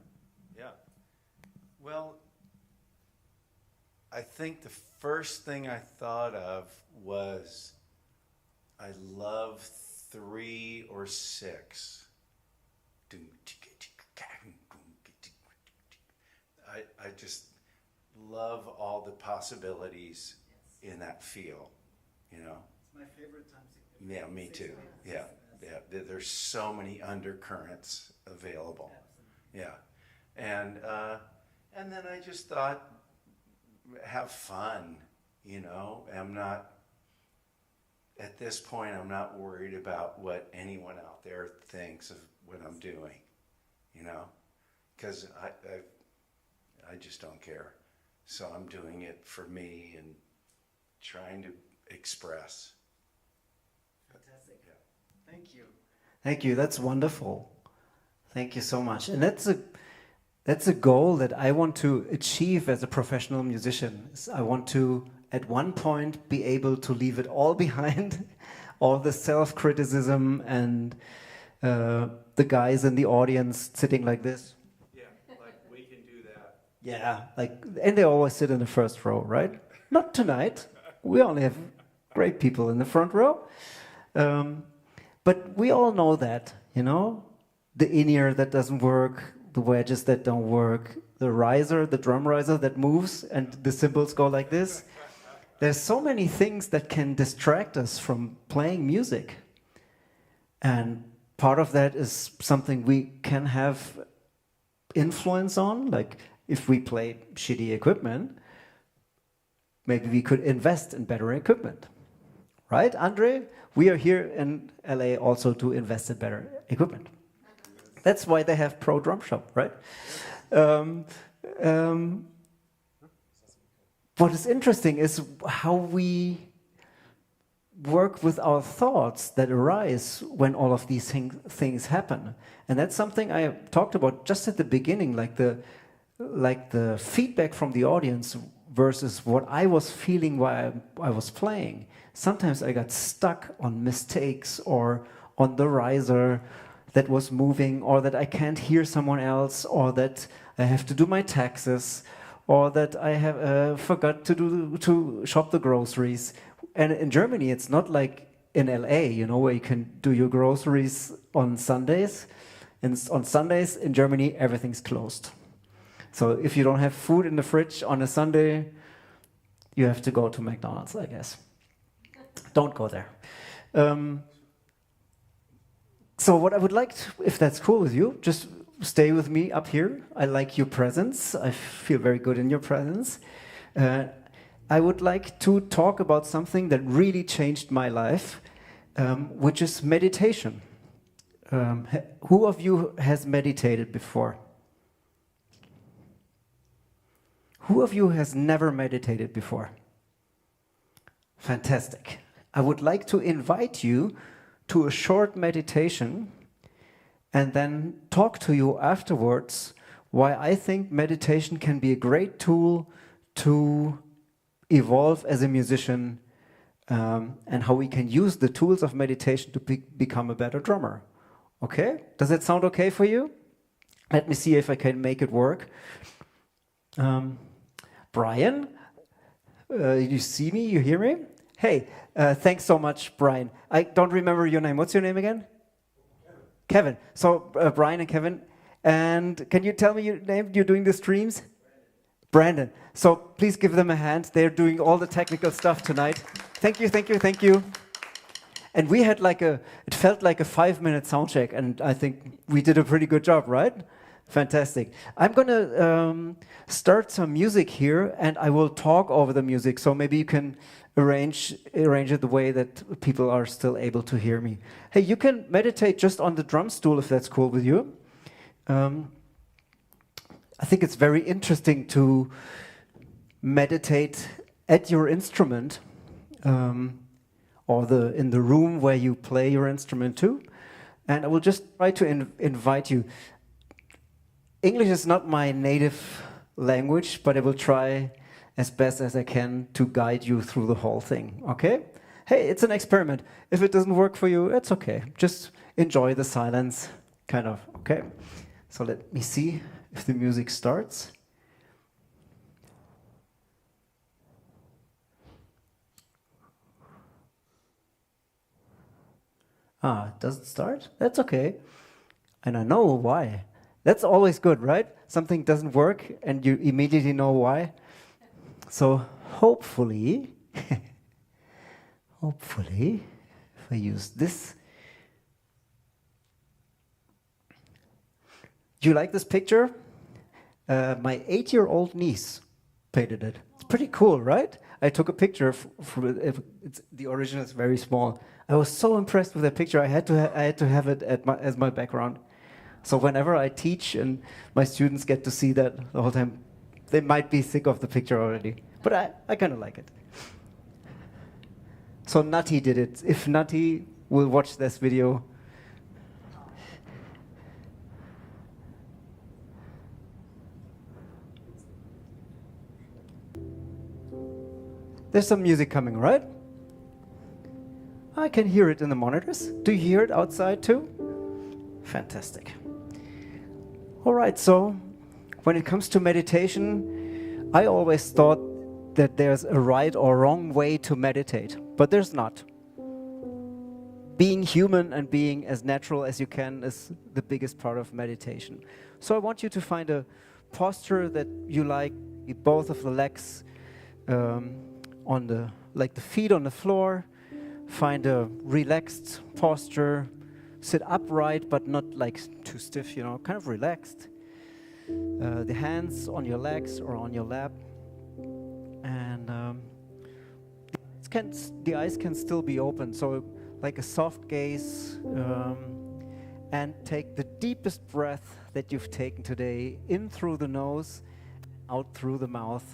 S3: I think the first thing I thought of was I love 3 or 6. I just love all the possibilities in that feel, you know?
S2: It's my favorite time signature.
S3: Yeah, me too. Yeah, yeah. There's so many undercurrents available. Yeah, and then I just thought, have fun, you know. I'm not at this point. I'm not worried about what anyone out there thinks of what I'm doing, you know, because I just don't care. So I'm doing it for me and trying to express.
S2: Fantastic. Yeah. Thank you. Thank you. That's wonderful. Thank you so much. And that's a goal that I want to achieve as a professional musician. I want to, at one point, be able to leave it all behind, all the self-criticism and the guys in the audience sitting like this.
S3: Yeah, like we can do that.
S2: Yeah, and they always sit in the first row, right? Not tonight. We only have great people in the front row. But we all know that, you know? The in-ear that doesn't work, the wedges that don't work, the riser, the drum riser that moves, and the cymbals go like this. There's so many things that can distract us from playing music. And part of that is something we can have influence on, like if we play shitty equipment, maybe we could invest in better equipment. Right, Andre? We are here in LA also to invest in better equipment. That's why they have Pro Drum Shop, right? What is interesting is how we work with our thoughts that arise when all of these things happen. And that's something I talked about just at the beginning, like the feedback from the audience versus what I was feeling while I was playing. Sometimes I got stuck on mistakes or on the riser that was moving, or that I can't hear someone else, or that I have to do my taxes, or that I have forgot to shop the groceries. And in Germany, it's not like in LA, you know, where you can do your groceries on Sundays. And on Sundays in Germany, everything's closed. So if you don't have food in the fridge on a Sunday, you have to go to McDonald's, I guess. Don't go there. So what I would like, if that's cool with you, just stay with me up here. I like your presence. I feel very good in your presence. I would like to talk about something that really changed my life, which is meditation. Who of you has meditated before? Who of you has never meditated before? Fantastic. I would like to invite you to a short meditation and then talk to you afterwards why I think meditation can be a great tool to evolve as a musician, and how we can use the tools of meditation to become a better drummer. Okay? Does that sound okay for you? Let me see if I can make it work. Brian, you see me? You hear me? Hey, thanks so much, Brian. I don't remember your name. What's your name again? Kevin. So, Brian and Kevin. And can you tell me your name? You're doing the streams? Brandon. So please give them a hand. They're doing all the technical stuff tonight. Thank you, thank you, thank you. And we had it felt like a 5-minute sound check, and I think we did a pretty good job, right? Fantastic. I'm gonna start some music here, and I will talk over the music, so maybe you can arrange it the way that people are still able to hear me. Hey, you can meditate just on the drum stool if that's cool with you. I think it's very interesting to meditate at your instrument, or in the room where you play your instrument too. And I will just try to invite you. English is not my native language, but I will try as best as I can to guide you through the whole thing, okay? Hey, it's an experiment. If it doesn't work for you, it's okay. Just enjoy the silence, kind of, okay? So let me see if the music starts. It doesn't start? That's okay. And I know why. That's always good, right? Something doesn't work and you immediately know why. So hopefully, hopefully, if I use this. Do you like this picture? My 8-year-old niece painted it. It's pretty cool, right? I took a picture. The original is very small. I was so impressed with that picture. I had to have it as my background. So whenever I teach and my students get to see that the whole time, they might be sick of the picture already. But I kind of like it. So Nati did it. If Nati will watch this video, there's some music coming, right? I can hear it in the monitors. Do you hear it outside too? Fantastic. All right, so when it comes to meditation, I always thought that there's a right or wrong way to meditate, but there's not. Being human and being as natural as you can is the biggest part of meditation. So I want you to find a posture that you like, both of the legs on the feet on the floor. Find a relaxed posture. Sit upright, but not like too stiff, kind of relaxed. The hands on your legs or on your lap. And the eyes can still be open, so like a soft gaze. And take the deepest breath that you've taken today, in through the nose, out through the mouth.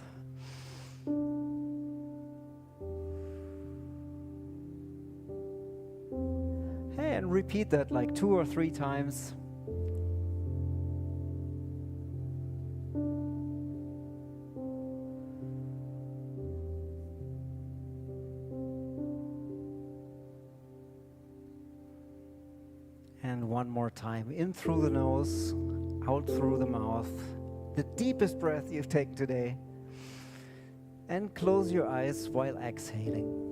S2: And repeat that like 2 or 3 times. And one more time. In through the nose, out through the mouth. The deepest breath you've taken today. And close your eyes while exhaling.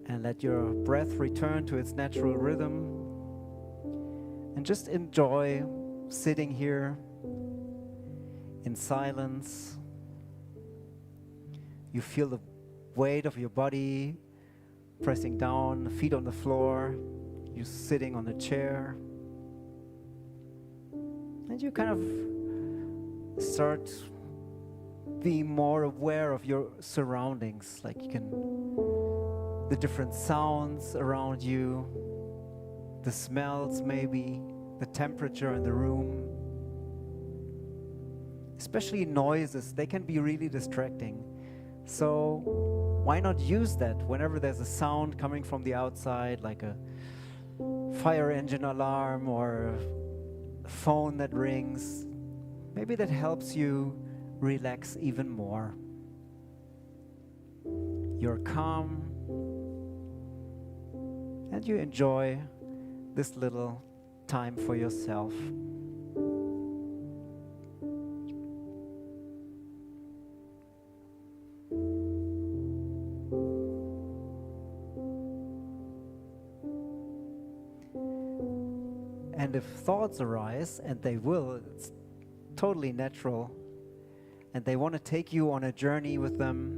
S2: And let your breath return to its natural rhythm. And just enjoy sitting here in silence. You feel the weight of your body pressing down, feet on the floor. You're sitting on a chair. And you kind of start being more aware of your surroundings. Like the different sounds around you, the smells maybe, the temperature in the room. Especially noises, they can be really distracting. So why not use that whenever there's a sound coming from the outside, like a fire engine alarm or a phone that rings. Maybe that helps you relax even more. You're calm, and you enjoy this little time for yourself. And if thoughts arise, and they will, it's totally natural, and they want to take you on a journey with them,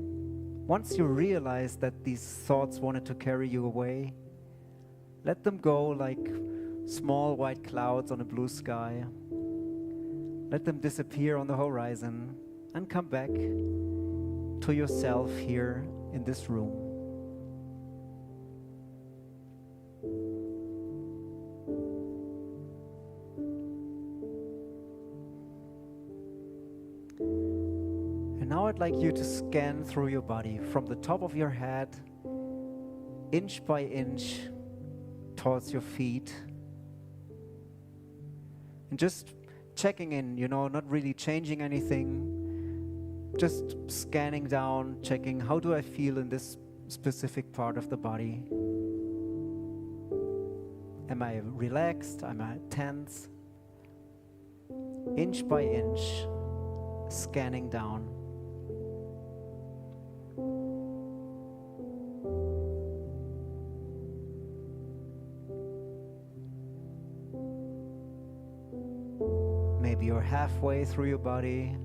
S2: once you realize that these thoughts wanted to carry you away, let them go like small white clouds on a blue sky. Let them disappear on the horizon and come back to yourself here in this room. And now I'd like you to scan through your body from the top of your head, inch by inch, towards your feet. And just checking in, not really changing anything. Just scanning down, checking how do I feel in this specific part of the body. Am I relaxed? Am I tense? Inch by inch, scanning down. halfway through your body.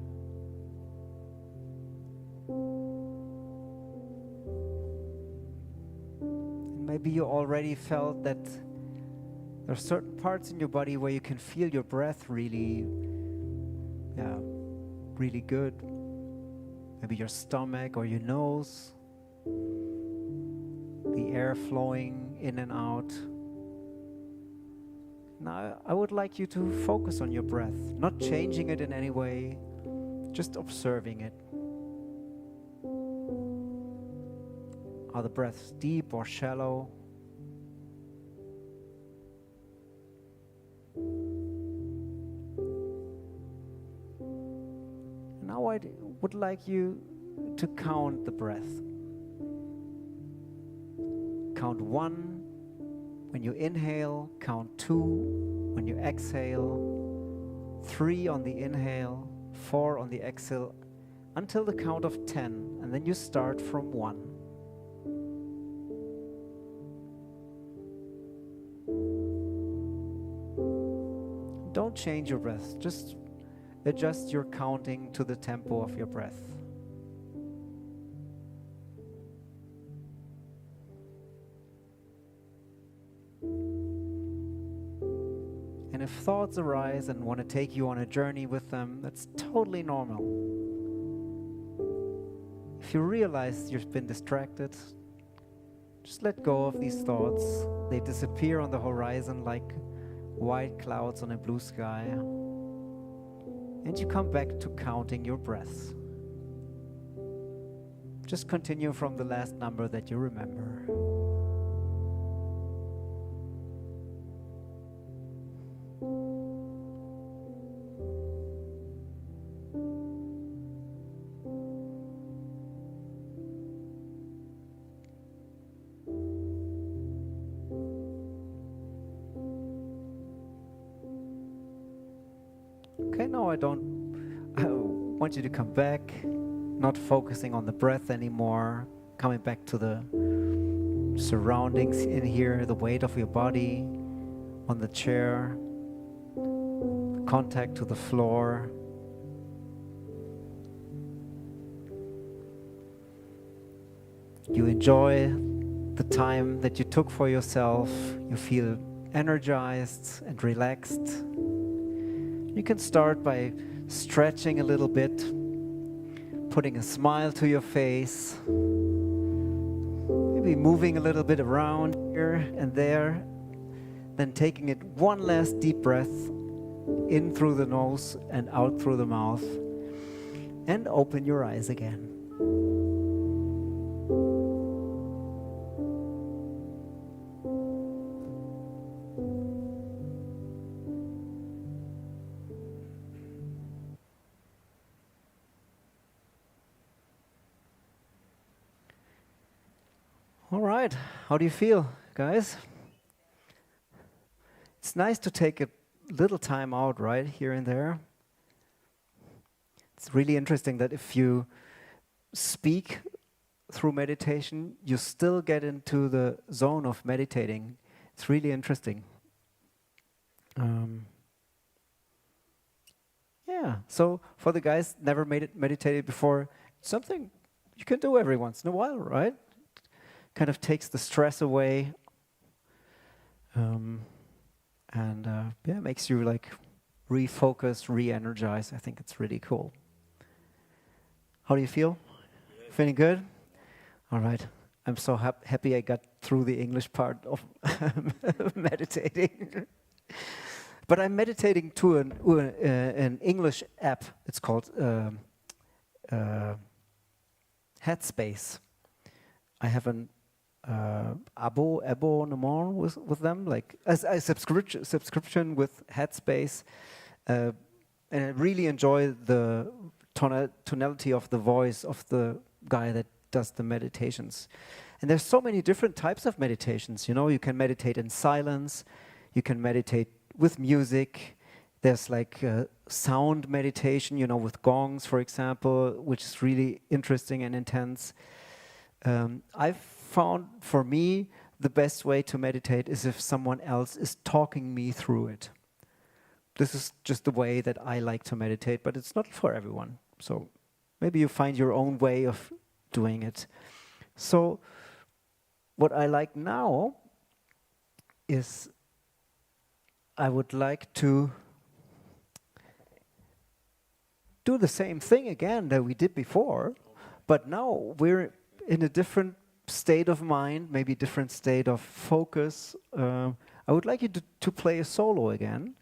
S2: Maybe you already felt that there are certain parts in your body where you can feel your breath really, really good. Maybe your stomach or your nose, the air flowing in and out. Now, I would like you to focus on your breath, not changing it in any way, just observing it. Are the breaths deep or shallow? Now I would like you to count the breath. Count 1 when you inhale, count 2 when you exhale, 3 on the inhale, 4 on the exhale, until the count of 10, and then you start from 1. Don't change your breath, just adjust your counting to the tempo of your breath. And if thoughts arise and want to take you on a journey with them, that's totally normal. If you realize you've been distracted, just let go of these thoughts. They disappear on the horizon like white clouds on a blue sky. And you come back to counting your breaths. Just continue from the last number that you remember. Okay, no, I want you to come back, not focusing on the breath anymore, coming back to the surroundings in here, the weight of your body on the chair, contact to the floor. You enjoy the time that you took for yourself. You feel energized and relaxed. You can start by stretching a little bit, putting a smile to your face, maybe moving a little bit around here and there, then taking it one last deep breath in through the nose and out through the mouth, and open your eyes again. All right, how do you feel, guys? It's nice to take a little time out, right, here and there. It's really interesting that if you speak through meditation, you still get into the zone of meditating. It's really interesting. Yeah, so for the guys never meditated before, something you can do every once in a while, right? Kind of takes the stress away, yeah, makes you like refocus, re-energize. I think it's really cool. How do you feel? Good. Feeling good? All right. I'm so happy I got through the English part of meditating. But I'm meditating to an English app. It's called Headspace. I have an abonnement with them, like a subscription with Headspace, and I really enjoy the tonality of the voice of the guy that does the meditations. And there's so many different types of meditations. You know, you can meditate in silence, you can meditate with music. There's like sound meditation, you know, with gongs, for example, which is really interesting and intense. I've found, for me, the best way to meditate is if someone else is talking me through it. this is just the way that I like to meditate, but it's not for everyone. So maybe you find your own way of doing it. So what I like now is I would like to do the same thing again that we did before, but now we're in a different state of mind, maybe different state of focus. I would like you to play a solo again,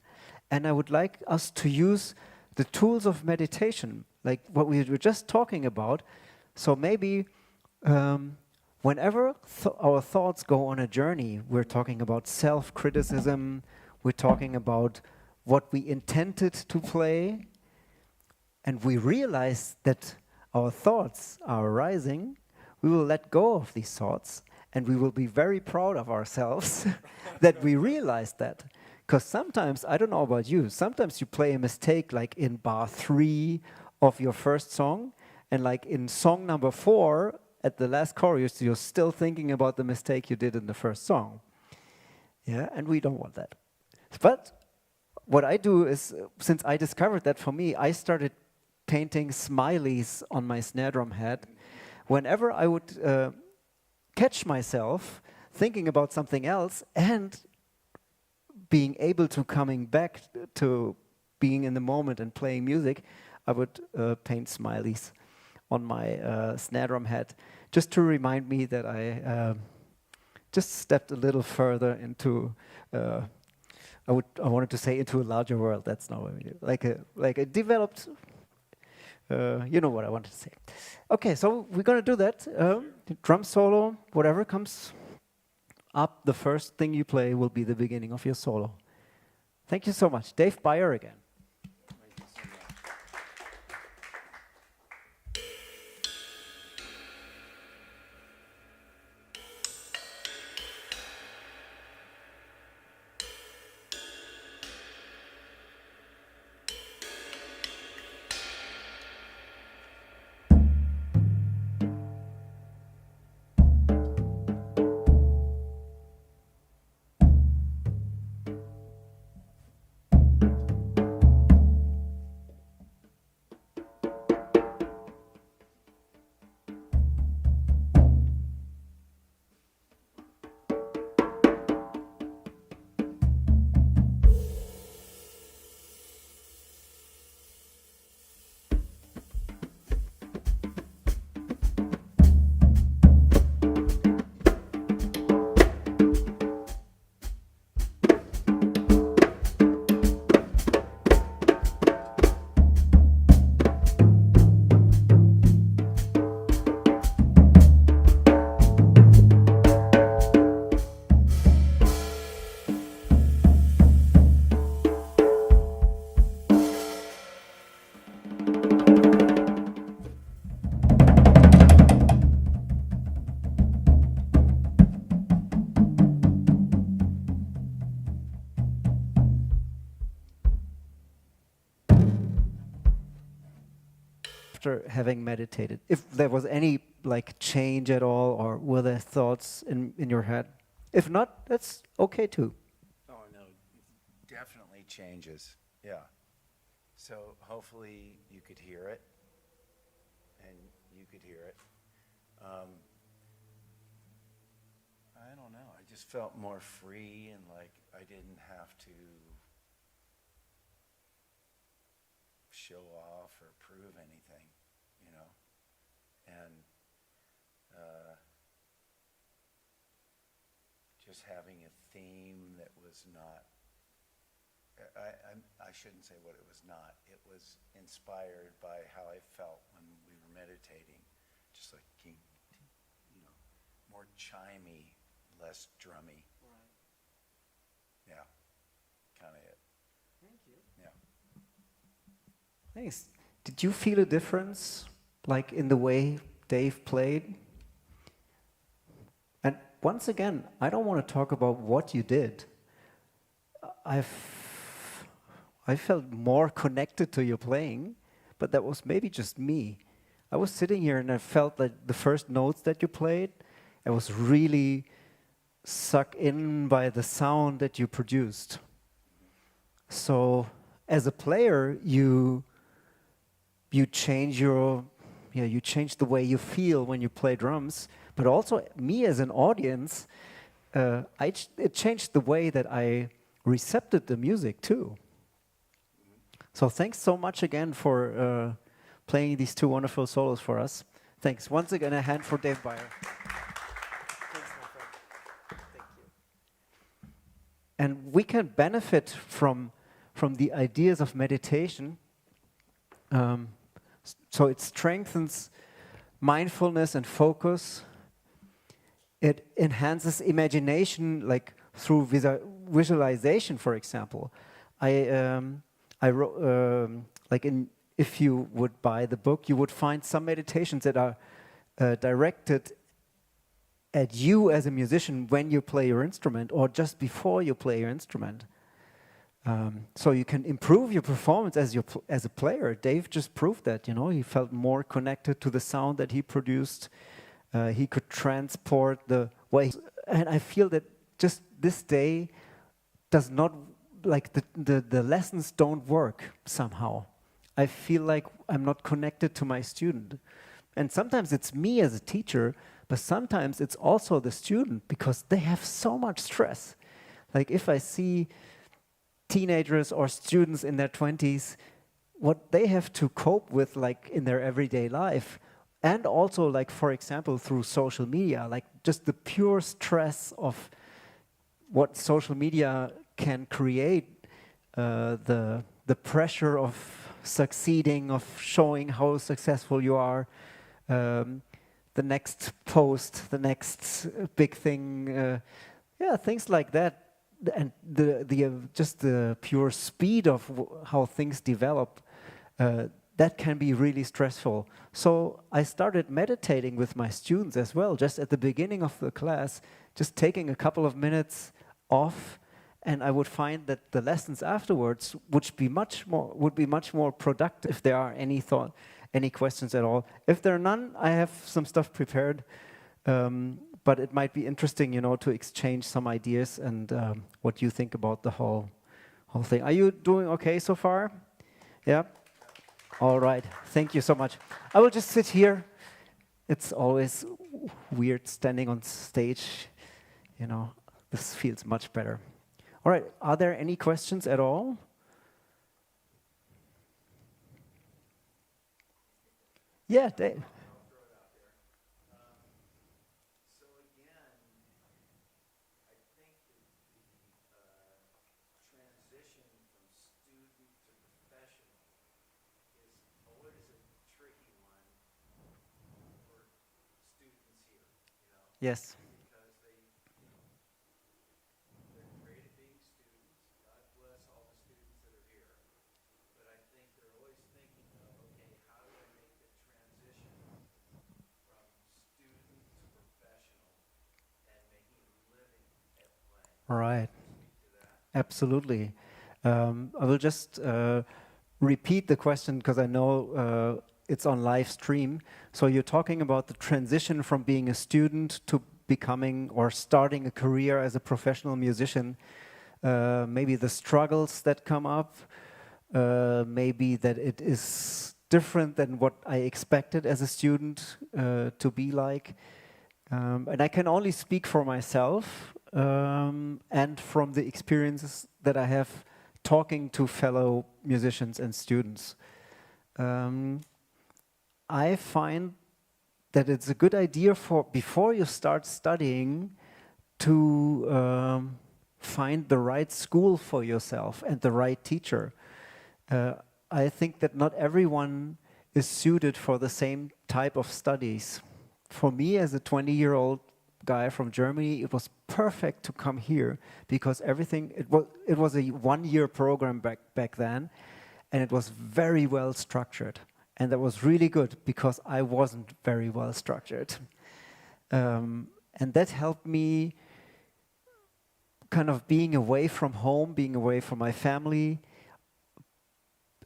S2: and I would like us to use the tools of meditation, like what we were just talking about. So maybe whenever our thoughts go on a journey, we're talking about self-criticism, we're talking about what we intended to play, and we realize that our thoughts are arising, we will let go of these thoughts, and we will be very proud of ourselves that we realized that. Because sometimes, I don't know about you, sometimes you play a mistake like in bar 3 of your first song, and like in song number 4, at the last chorus, you're still thinking about the mistake you did in the first song. Yeah, and we don't want that. But what I do is, since I discovered that for me, I started painting smileys on my snare drum head. Whenever I would catch myself thinking about something else and being able to coming back to being in the moment and playing music, I would paint smileys on my snare drum head, just to remind me that I just stepped a little further into I wanted to say into a larger world. That's not what we do. Like a developed. You know what I wanted to say. Okay, so we're gonna do that. Drum solo, whatever comes up, the first thing you play will be the beginning of your solo. Thank you so much. Dave Beyer again. After having meditated, if there was any like change at all, or were there thoughts in your head? If not, that's okay too.
S3: Oh, no, definitely changes, yeah. So hopefully you could hear it, and you could hear it. I don't know, I just felt more free, and like I didn't have to show off or prove anything, you know? And just having a theme that was not, I shouldn't say what it was not. It was inspired by how I felt when we were meditating, just like, you know, more chimey, less drummy.
S2: Right.
S3: Yeah, kind of it.
S2: Thank you.
S3: Yeah.
S2: Thanks. Did you feel a difference, like in the way Dave played? And once again, I don't want to talk about what you did. I felt more connected to your playing, but that was maybe just me. I was sitting here and I felt like the first notes that you played, I was really sucked in by the sound that you produced. So as a player, you change you change the way you feel when you play drums. But also, me as an audience, it changed the way that I recepted the music too. So thanks so much again for playing these two wonderful solos for us. Thanks. Once again, a hand for Dave Beyer. Thanks, my friend. Thank you. And we can benefit from the ideas of meditation. So it strengthens mindfulness and focus. It enhances imagination, like through visualization, for example. I wrote, if you would buy the book, you would find some meditations that are directed at you as a musician when you play your instrument or just before you play your instrument. So you can improve your performance as a player. Dave just proved that, he felt more connected to the sound that he produced. He could transport the way. And I feel that just this day does not, like the lessons don't work somehow. I feel like I'm not connected to my student. And sometimes it's me as a teacher, but sometimes it's also the student because they have so much stress. Like if I see teenagers or students in their 20s, what they have to cope with like in their everyday life, and also like, for example, through social media, like just the pure stress of what social media can create, the pressure of succeeding, of showing how successful you are, the next post, the next big thing, things like that. And just the pure speed of how things develop, that can be really stressful. So I started meditating with my students as well, just at the beginning of the class, just taking a couple of minutes off, and I would find that the lessons afterwards would be much more productive. If there are any questions at all. If there are none, I have some stuff prepared. But it might be interesting, to exchange some ideas and what you think about the whole thing. Are you doing okay so far? Yeah? All right. Thank you so much. I will just sit here. It's always weird standing on stage. This feels much better. All right. Are there any questions at all? Yeah, Dave. Yes.
S3: Because they're great at being students. God bless all the students that are here. But I think they're always thinking of, okay, how do I make the transition from student to professional and making a living at playing?
S2: All right.
S3: Speak to that.
S2: Absolutely. I will just repeat the question because I know it's on live stream. So you're talking about the transition from being a student to becoming or starting a career as a professional musician. Maybe the struggles that come up, maybe that it is different than what I expected as a student to be like. And I can only speak for myself and from the experiences that I have talking to fellow musicians and students. I find that it's a good idea before you start studying to find the right school for yourself and the right teacher. I think that not everyone is suited for the same type of studies. For me, as a 20-year-old guy from Germany, it was perfect to come here because it was a one-year program back then, and it was very well structured. And that was really good because I wasn't very well structured. And that helped me kind of being away from home, being away from my family.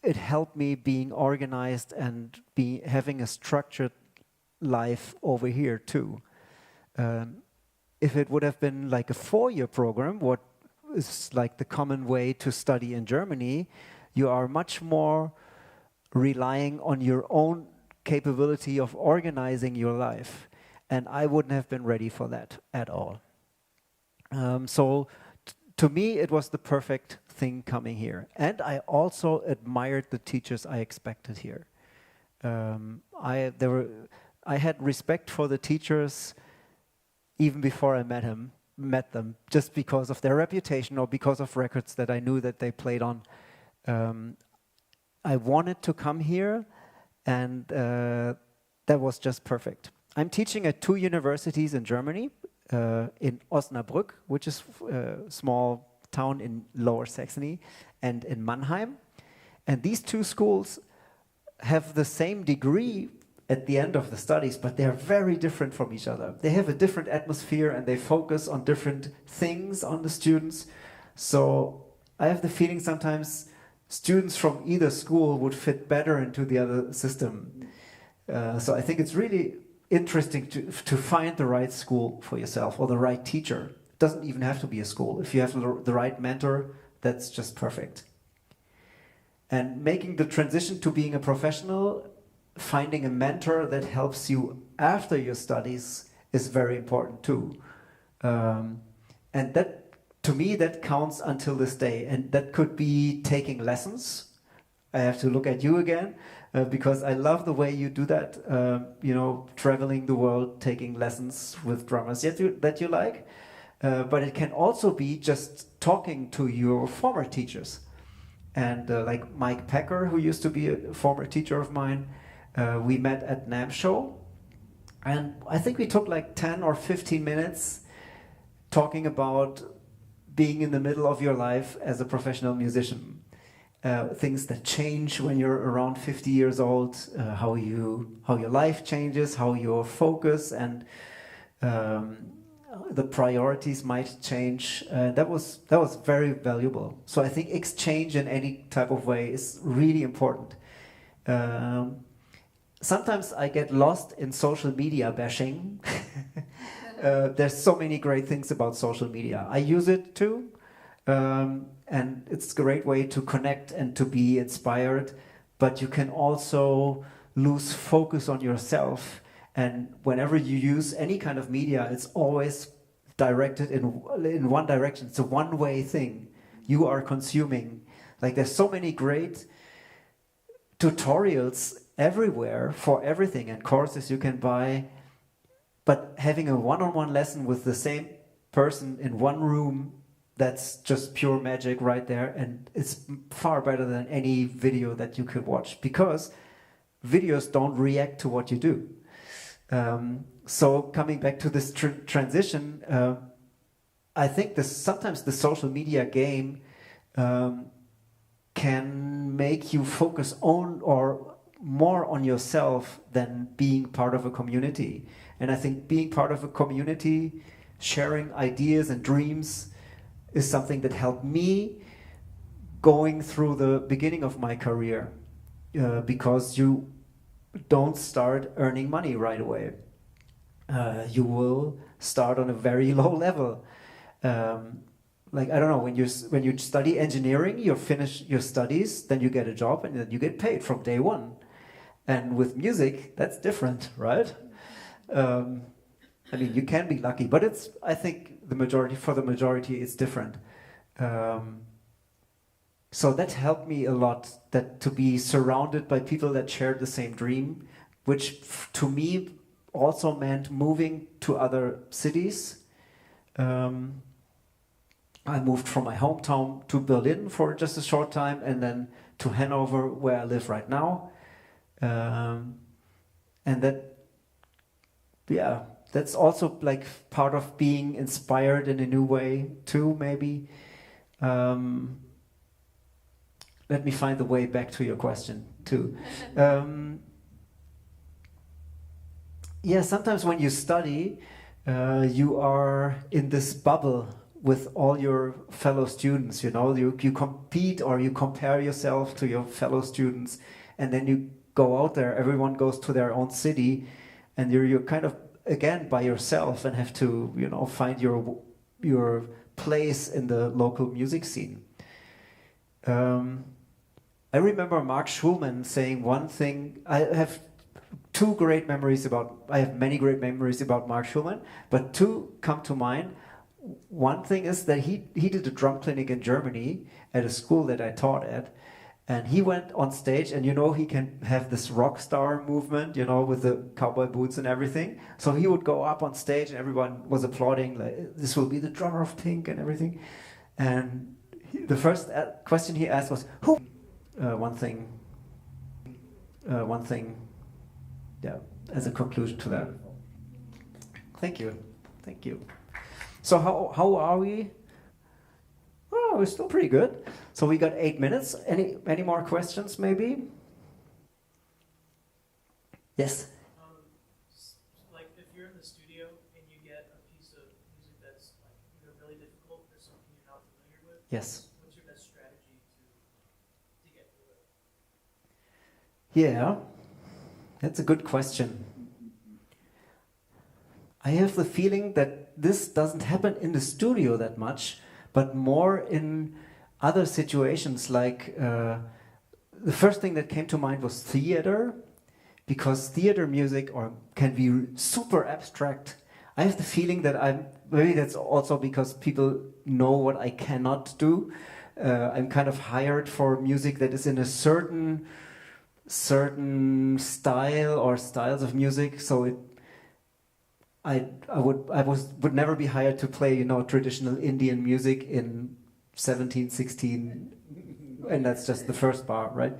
S2: It helped me being organized and having a structured life over here too. If it would have been like a 4-year program, what is like the common way to study in Germany, you are much more relying on your own capability of organizing your life. And I wouldn't have been ready for that at all. So to me, it was the perfect thing coming here. And I also admired the teachers I expected here. I had respect for the teachers even before I met them, just because of their reputation or because of records that I knew that they played on. I wanted to come here, and that was just perfect. I'm teaching at 2 universities in Germany, in Osnabrück, which is a small town in Lower Saxony, and in Mannheim. And these 2 schools have the same degree at the end of the studies, but they're very different from each other. They have a different atmosphere and they focus on different things on the students. So I have the feeling sometimes students from either school would fit better into the other system. So I think it's really interesting to find the right school for yourself or the right teacher. It doesn't even have to be a school. If you have the right mentor, that's just perfect. And making the transition to being a professional, finding a mentor that helps you after your studies is very important too. And that, to me, that counts until this day. And that could be taking lessons. I have to look at you again because I love the way you do that. You know, traveling the world, taking lessons with drummers that you like. But it can also be just talking to your former teachers. And like Mike Pecker, who used to be a former teacher of mine, we met at NAMM show, and I think we took like 10 or 15 minutes talking about being in the middle of your life as a professional musician. Things that change when you're around 50 years old, how your life changes, how your focus and the priorities might change. That was very valuable. So I think exchange in any type of way is really important. Sometimes I get lost in social media bashing. There's so many great things about social media. I use it too, and it's a great way to connect and to be inspired, but you can also lose focus on yourself. And whenever you use any kind of media, it's always directed in one direction. It's a one-way thing. You are consuming. Like, there's so many great tutorials everywhere for everything and courses you can buy, but having a one-on-one lesson with the same person in one room, that's just pure magic right there, and it's far better than any video that you could watch, because videos don't react to what you do. So coming back to this transition, I think sometimes the social media game can make you focus on or more on yourself than being part of a community. And I think being part of a community, sharing ideas and dreams, is something that helped me going through the beginning of my career, because you don't start earning money right away. You will start on a very low level. Like, I don't know, when you study engineering, you finish your studies, then you get a job, and then you get paid from day one. And with music, that's different, right? I mean, you can be lucky, but I think for the majority, it's different. So that helped me a lot, to be surrounded by people that shared the same dream, which to me also meant moving to other cities. I moved from my hometown to Berlin for just a short time, and then to Hanover, where I live right now. And that's also like part of being inspired in a new way too, maybe. Let me find the way back to your question too. Sometimes when you study, you are in this bubble with all your fellow students, you know, you compete or you compare yourself to your fellow students, and then you go out there, everyone goes to their own city, and you're kind of again by yourself and have to, you know, find your place in the local music scene. I remember Mark Schulman saying one thing. I have many great memories about Mark Schulman, but two come to mind. One thing is that he did a drum clinic in Germany at a school that I taught at, and he went on stage, and he can have this rock star movement, with the cowboy boots and everything. So he would go up on stage, and everyone was applauding, like, this will be the drummer of Pink and everything. And the first question he asked was, who? One thing, yeah, as a conclusion to that. Thank you. So how are we? Oh, we're still pretty good. So we got 8 minutes. Any more questions, maybe? Yes?
S4: Like if you're in the studio and you get a piece of music that's like either really difficult or something you're not familiar with,
S2: Yes.
S4: what's your best strategy to get through it?
S2: Yeah, that's a good question. I have the feeling that this doesn't happen in the studio that much, but more in other situations. Like the first thing that came to mind was theater, because theater music can be super abstract. I have the feeling that maybe that's also because people know what I cannot do. I'm kind of hired for music that is in a certain style or styles of music, so I would never be hired to play traditional Indian music in 1716, and that's just the first bar, right?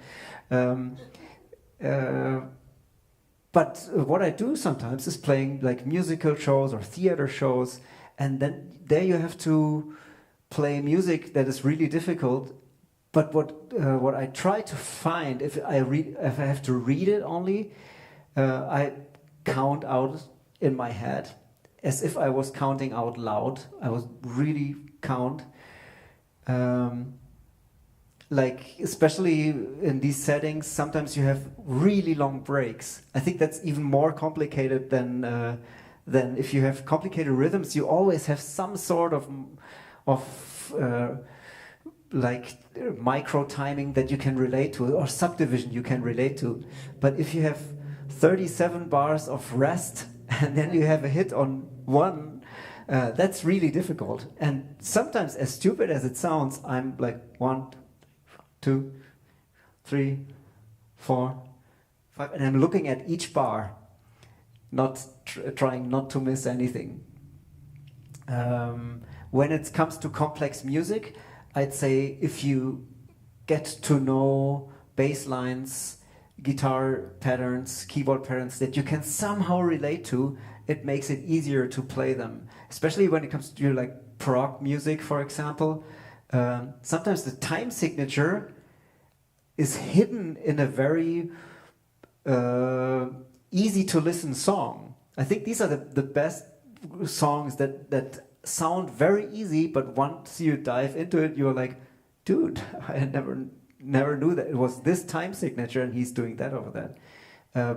S2: But what I do sometimes is playing like musical shows or theater shows, and then there you have to play music that is really difficult. But what I try to find, if I have to read it only, I count out in my head as if I was counting out loud. I was really count. Like especially in these settings, sometimes you have really long breaks. I think that's even more complicated than if you have complicated rhythms. You always have some sort of like micro timing that you can relate to, or subdivision you can relate to. But if you have 37 bars of rest and then you have a hit on one, that's really difficult. And sometimes, as stupid as it sounds, I'm like 1, 2, 3, 4, 5, and I'm looking at each bar, not trying not to miss anything. When it comes to complex music, I'd say if you get to know bass lines, guitar patterns, keyboard patterns that you can somehow relate to, it makes it easier to play them. Especially when it comes to like prog music, for example. Sometimes the time signature is hidden in a very easy to listen song. I think these are the best songs that sound very easy, but once you dive into it, you're like, dude, I never knew that it was this time signature and he's doing that over that.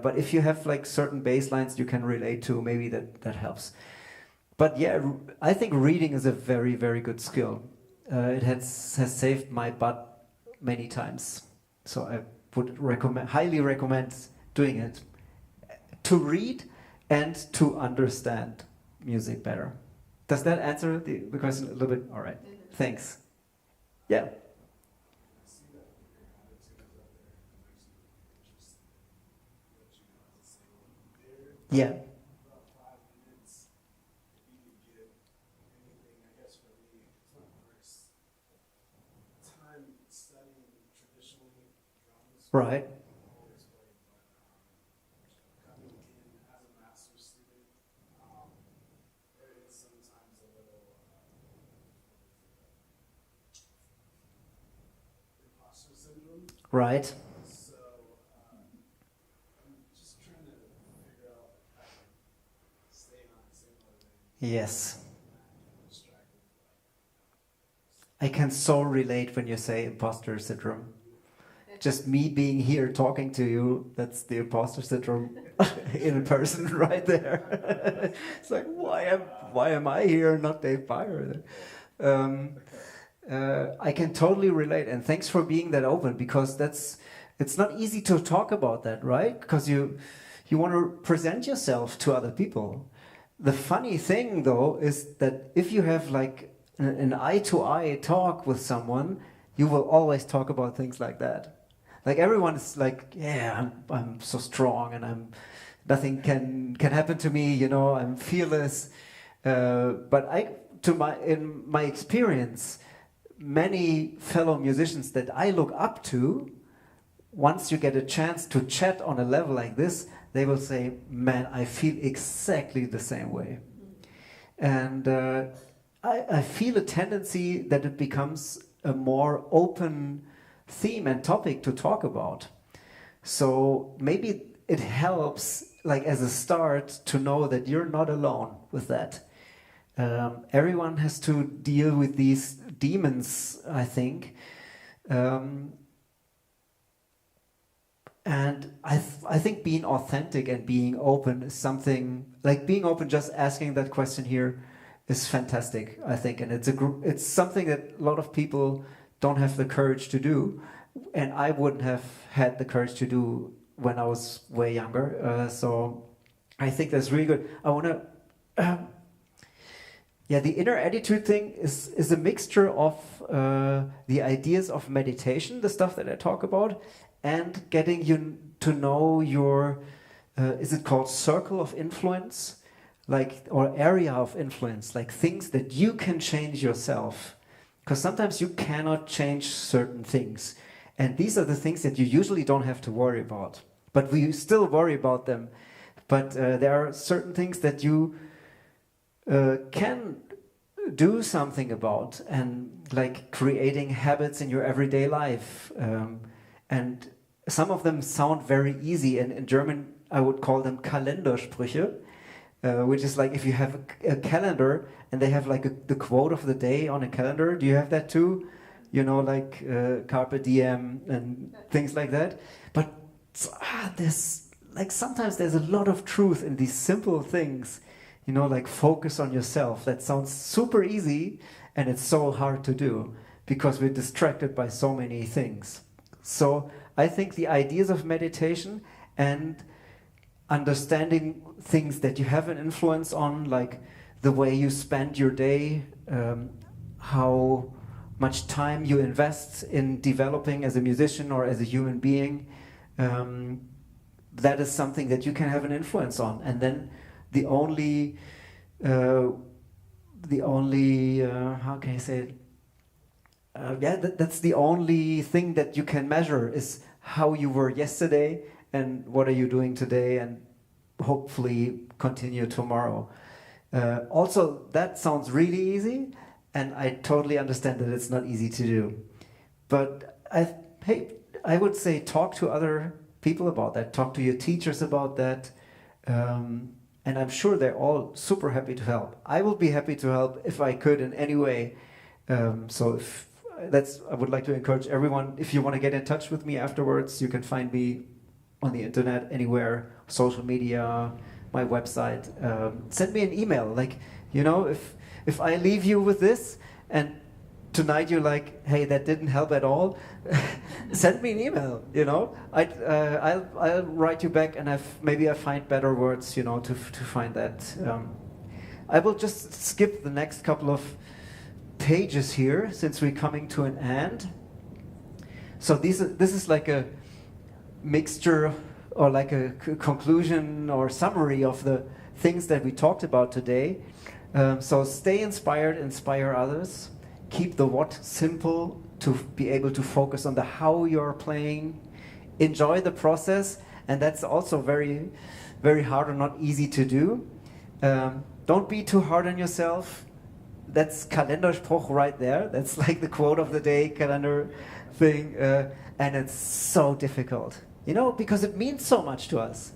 S2: But if you have like certain bass lines you can relate to, maybe that helps. But yeah, I think reading is a very, very good skill. It has saved my butt many times. So I would highly recommend doing it. To read and to understand music better. Does that answer the question a little bit? All right. Thanks. Yeah. Yeah. Right. Right.
S5: So I'm just trying to figure out how to stay motivated.
S2: Yes. I can so relate when you say imposter syndrome. Just me being here talking to you, that's the imposter syndrome in a person right there. It's like, why am I here, not Dave Byer? I can totally relate, and thanks for being that open, because it's not easy to talk about that, right? Because you want to present yourself to other people. The funny thing, though, is that if you have like an eye-to-eye talk with someone, you will always talk about things like that. Like everyone is like, yeah, I'm so strong, and nothing can happen to me. You know, I'm fearless. But in my experience, many fellow musicians that I look up to, once you get a chance to chat on a level like this, they will say, man, I feel exactly the same way. And I feel a tendency that it becomes a more open theme and topic to talk about. So maybe it helps, like as a start, to know that you're not alone with that. Everyone has to deal with these demons, I think. And I think being authentic and being open is something, like being open, just asking that question here is fantastic, I think. And it's something that a lot of people don't have the courage to do. And I wouldn't have had the courage to do when I was way younger. So I think that's really good. I want to... the inner attitude thing is a mixture of the ideas of meditation, the stuff that I talk about, and getting you to know your, is it called circle of influence? Like, or area of influence, like things that you can change yourself. Because sometimes you cannot change certain things. And these are the things that you usually don't have to worry about. But we still worry about them. But there are certain things that you can do something about, and like creating habits in your everyday life. And some of them sound very easy, and in German I would call them Kalendersprüche, which is like if you have a calendar and they have like the quote of the day on a calendar. Do you have that too? You know, like Carpe Diem and things like that. But there's like sometimes there's a lot of truth in these simple things. You know, like focus on yourself. That sounds super easy, and it's so hard to do because we're distracted by so many things. So I think the ideas of meditation and understanding things that you have an influence on, like the way you spend your day, how much time you invest in developing as a musician or as a human being, that is something that you can have an influence on. And then the only how can I say it? That's the only thing that you can measure is how you were yesterday and what are you doing today, and hopefully continue tomorrow. Also, that sounds really easy, and I totally understand that it's not easy to do. But I would say talk to other people about that. Talk to your teachers about that. And I'm sure they're all super happy to help. I will be happy to help if I could in any way. So I would like to encourage everyone, if you want to get in touch with me afterwards, you can find me on the internet, anywhere, social media, my website. Send me an email. Like, you know, if I leave you with this and tonight you're like, hey, that didn't help at all, send me an email, you know. I'll write you back, and maybe I find better words, you know, to find that. I will just skip the next couple of pages here, since we're coming to an end. So this is like a mixture, or like a conclusion or summary of the things that we talked about today. So stay inspired, inspire others. Keep the what simple to be able to focus on the how you're playing. Enjoy the process, and that's also very, very hard or not easy to do. Don't be too hard on yourself. That's Kalenderspruch right there. That's like the quote of the day, calendar thing. And it's so difficult, you know, because it means so much to us.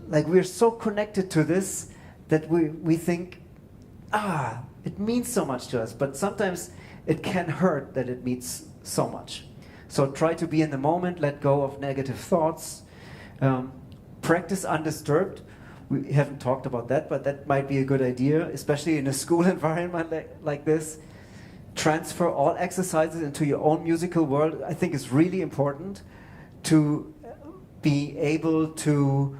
S2: Like, we're so connected to this that we think, it means so much to us, but sometimes it can hurt that it means so much. So try to be in the moment, let go of negative thoughts, practice undisturbed. We haven't talked about that, but that might be a good idea, especially in a school environment like this. transfer all exercises into your own musical world, I think is really important to be able to,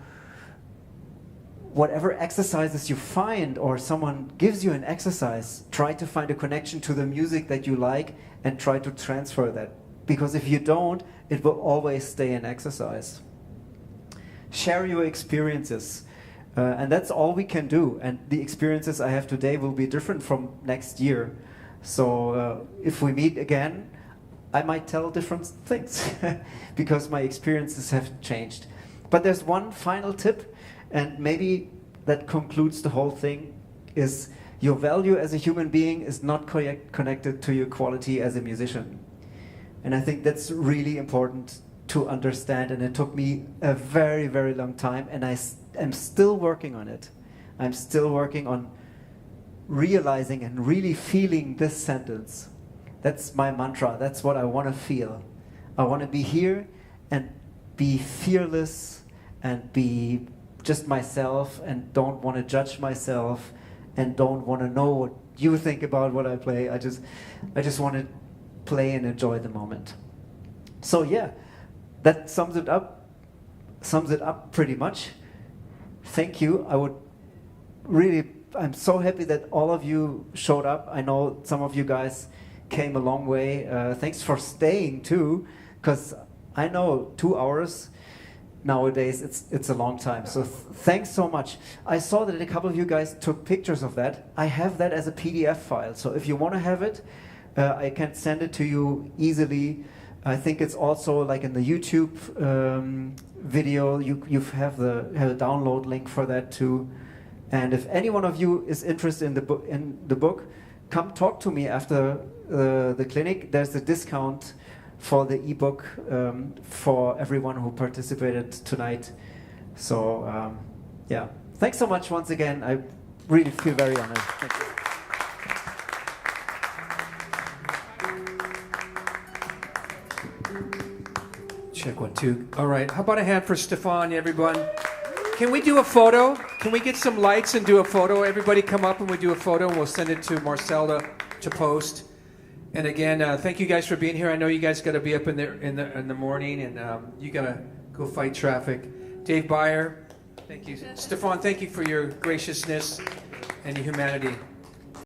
S2: whatever exercises you find or someone gives you an exercise, try to find a connection to the music that you like and try to transfer that. Because if you don't, it will always stay an exercise. Share your experiences. And that's all we can do. And the experiences I have today will be different from next year. So if we meet again, I might tell different things because my experiences have changed. But there's one final tip, and maybe that concludes the whole thing, is your value as a human being is not connected to your quality as a musician. And I think that's really important to understand, and it took me a very, very long time, and I am still working on it. I'm still working on realizing and really feeling this sentence. That's my mantra. That's what I want to feel. I want to be here and be fearless and be just myself and don't want to judge myself and don't want to know what you think about what I play. I just want to play and enjoy the moment. So yeah, that sums it up pretty much. Thank you. I'm so happy that all of you showed up. I know some of you guys came a long way. Thanks for staying too, because I know 2 hours nowadays it's a long time. So thanks so much. I saw that a couple of you guys took pictures of that. I have that as a PDF file. So if you want to have it, I can send it to you easily. I think it's also like in the YouTube video. You have a download link for that too. And if any one of you is interested in the book, come talk to me after the clinic. There's a discount for the ebook for everyone who participated tonight. So yeah, thanks so much once again. I really feel very honored. Thank you.
S6: Check 1, 2. All right. How about a hand for Stephan, everyone? Can we do a photo? Can we get some lights and do a photo? Everybody come up and we do a photo and we'll send it to Marcel to post. And again, thank you guys for being here. I know you guys got to be up in the morning and you got to go fight traffic. Dave Beyer, thank you. Stephan, thank you for your graciousness and your humanity.